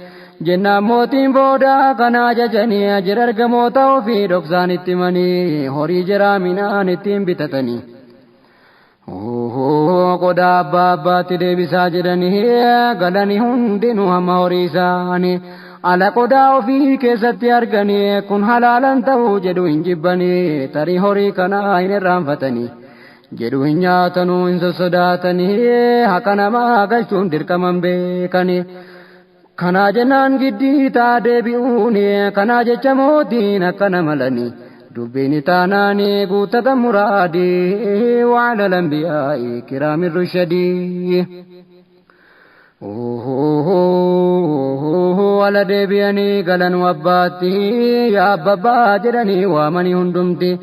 جنان موتي بودا كان ججني جررق موتا في رقصان اتمني هوري جرا منان اتم بتتني qodaa abbaa abbaatti deebisaa jedhanii galanii hundinuu hamma horii isaanii ala qodaa ofii keessatti arganii kun halaalan ta'uu jedhu hin jibbanii tarii horii kanaa hin irraanfatanii jedhu hin nyaatanuu hin sossodaatanii haqa namaa galchuun dirqaman beekanii kanaa jennaan giddii taa deebi'uuni kanaa jecha mootiin akkana malanii دبين تاناني قوتك مرادي وعلى الأنبياء كرام الرشدي ولا دبياني قلن وباتي يا بابا جرني وامني هندمتي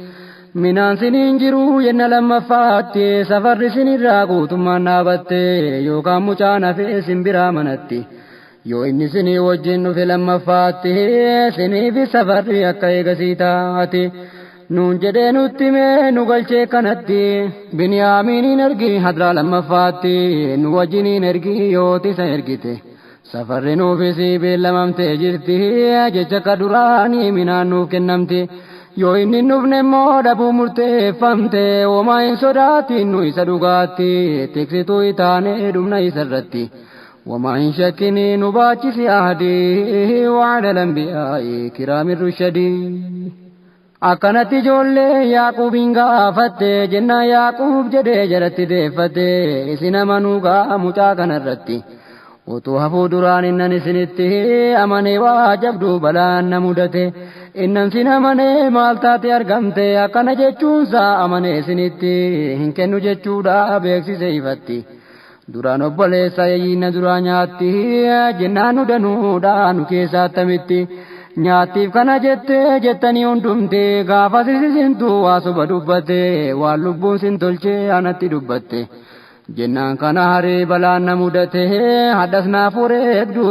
منان سنين جرو ين لما فاتي سفر سنين راقو ثم نابتي يوكا مچانا في سنبرا منتي yoo inni sinii wajjin dhufe lammaffaatti sinii fi safarri akka eegasii taate nuun jedhee nutti mee nu galchee kanatti Biniyaamiin ergi hadraa lammaffaatti nu wajjiniin ergi yooti isa ergite safarri nuufisii beellamamtee jirti jecha ka duraanii minaan nuuf kennamti yoo inni dhufne immoo dhabuu murteeffamte womaa hin sodaatin nu isa dhugaatti tiksituu itaanee dhumna isarratti وما إن شكني نباتي أهدي وعلى الأنبياء كرام الرشدي أكنت جولي يعقوب غافت جنة يعقوب جدي جرت ديفت إسنا منوغا متاكن الرتي وتوهفو دران إنني سنتي أمني واجبدو بلان نمودتي إنن سنا مني مالتاتي أرغمتي أكن جچوسا أمني سنتي هنكنو جچودا بيكسي سيفتي duraan obboleessa yayyiina duraa nyaatti jennaanu danuudhaan keessaa tamitti nyaattiif kana jettanii hundumte gaafa sisintu waa soba dubbatte waan lubbuun sin tolchee anatti dubbatte jennaan kana haree balaan na mudate hadhas naaf wareegdu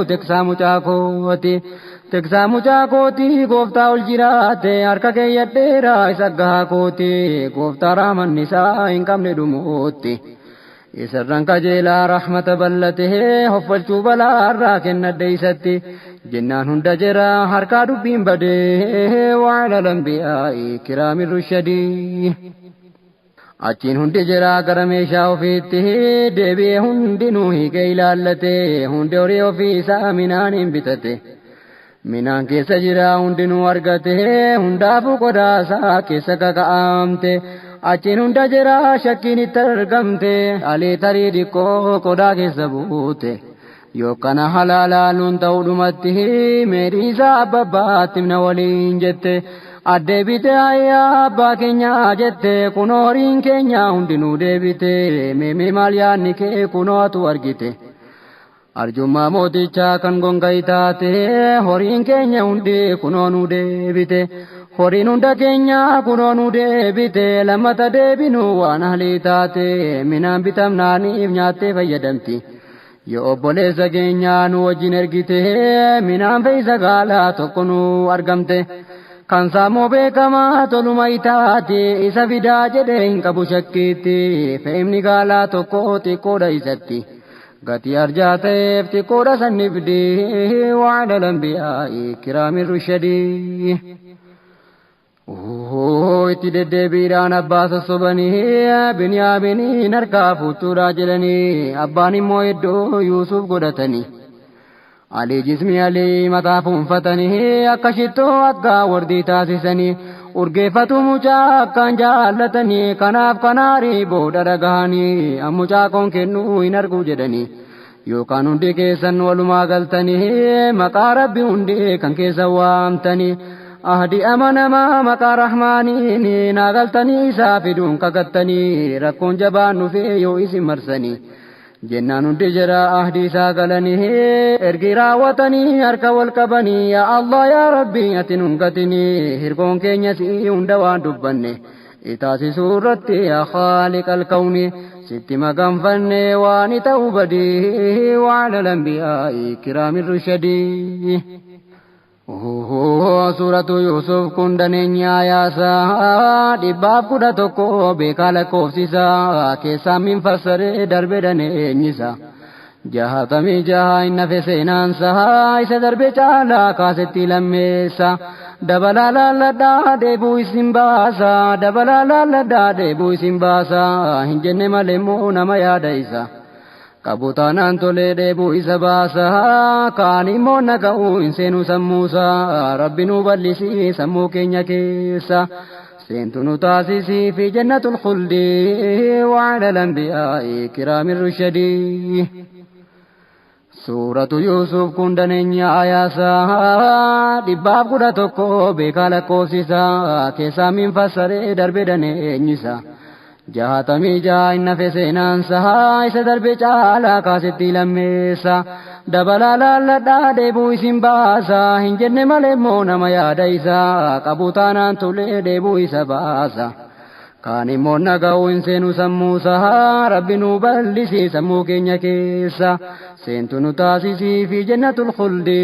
teksaa mucaa kooti gooftaa ol jiraate harka keeyyadheeraa isa gahaa kooti gooftaa raamanni isaa hin qabne dhumuutti isarran kajeelaa rahmata ballatee hoffalchuu balaa irraa kennadde isatti jennaan hunda jira harkaa dubbiin badee wa'ala al-anbiyaa'i kiraamin rushadii achiin hundi jira gara meeshaa ofiitti deebi'ee hundinuu hiikee ilaallatee hundi horii ofii isaa minaaniin bitate minaan keessa jira hundinuu argate hundaafuu qodaasaa keessa kaka'amte achiin hunda jira shakkiin itti argamte alee tarii dhiqqoo qodaa keessa buute yookana halaalaaluun ta'uu dhumatti meedhii isaa abbabbaatti himna waliin jette Adeebite ayyaa abbaa keenya jette kunoo horiin keenya hundinuu deebite mee maal yaadni kee kunootu argite arjummaa mootichaa kan gongayi taate horiin keenya hundi kunoo nu deebite horiin hunda keenya kunoo nu deebite lammata deebinu waan ahlii taate minaan bitamnaaniif nyaattee fayyadamti yoo obboleessa keenya nu wajjin ergite minaan fe'isa gaalaa tokko nu argamte kan saamoo beekamaa toluma itaati isa fidaa jedhee hin qabu shakkiitti fe'imni gaalaa tokko xiqqoodha isatti gatii arjaa ta'eef xiqqoodha sannifdi wa'ala lambiyaa kiraamin rushadii itti deddeebiidhaan abbaa sossobanii Biniyaaminiin harkaa fuutuudhaa jedhanii abbaan immoo iddoo Yuusuf godhatanii Ali jismi Ali mataa fuunfatanii akka shittoo akka wardii taasisanii urgeeffatu mucaa akkaan jaallatanii kanaaf kanaarii booda dhagahanii mucaa koon kennuu hin argu jedhanii yookaan hundi keessan walumaa galtanii maqaa rabbi hundi kan keessa waamtanii ahdi amanamaa maqaa rahmaaniin naa galtanii isaa fiduun kakattanii rakkoon jabaan dhufee yoo isin marsanii jennaan hundi jira ahdi isaa galanii ergi raawwatanii harka wal qabanii yaa Allah yaa Rabbi ati nun gatinii hirkoon keenya si hunda waan dubbanne itaasisuu irratti yaa Khaaliqal kawni sitti maganfanne waan ta'uu badii wa'ala lambiyaa kiraamin rushadii Suuratu Yuusuf kun daneenya yaasaa 111 beekaa lakkoofsisaa keessaa min fassaree darbe daneenyisa 66 hin nafe seenaansaa isa darbe caalaa kaasetti lammeessa dabalaa laalladhaa deebuu isin baasa dabalaa laalladhaa deebuu isin baasa hin jenne malee immoo nama yaada isa Kabutaanaan tolee deebuu isa baasa kaan immoo naga'uu hin seenu sammuusa rabbi nu bal'isii sammuu keenya keessa seentu nu taasisii fi jannatul khuldi wa'ala lambiyaa kiraamin rushadii Suuratu Yuusuf kun daneenya ayaasaa 111 beekaa lakkoofsisaa keessaa min fassaree darbe daneenyisa 66 hin nafe seenaansaa isa darbe caalaa kaasetti lammeessa dabalaa laalladhaa deebuu isin baasa hin jenne malee immoo nama yaada isaa qabutaanaan tolee deebuu isa baasa kaan immoo naga'uu hin seenu sammuusa rabbi nu bal'isii sammuu keenya keessa seentu nu taasisii fi jannatul khuldi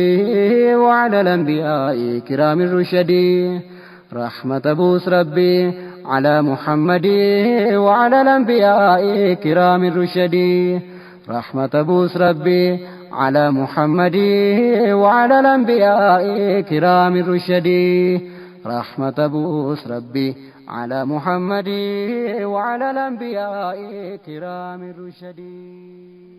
wa'ala lambiyaa kiraamin rushadii rahmata buus rabbii على محمد وعلى الأنبياء كرام الرشدي رحمة بوس ربي على محمد وعلى الأنبياء كرام الرشدي رحمة بوس ربي على محمد وعلى الأنبياء كرام الرشدي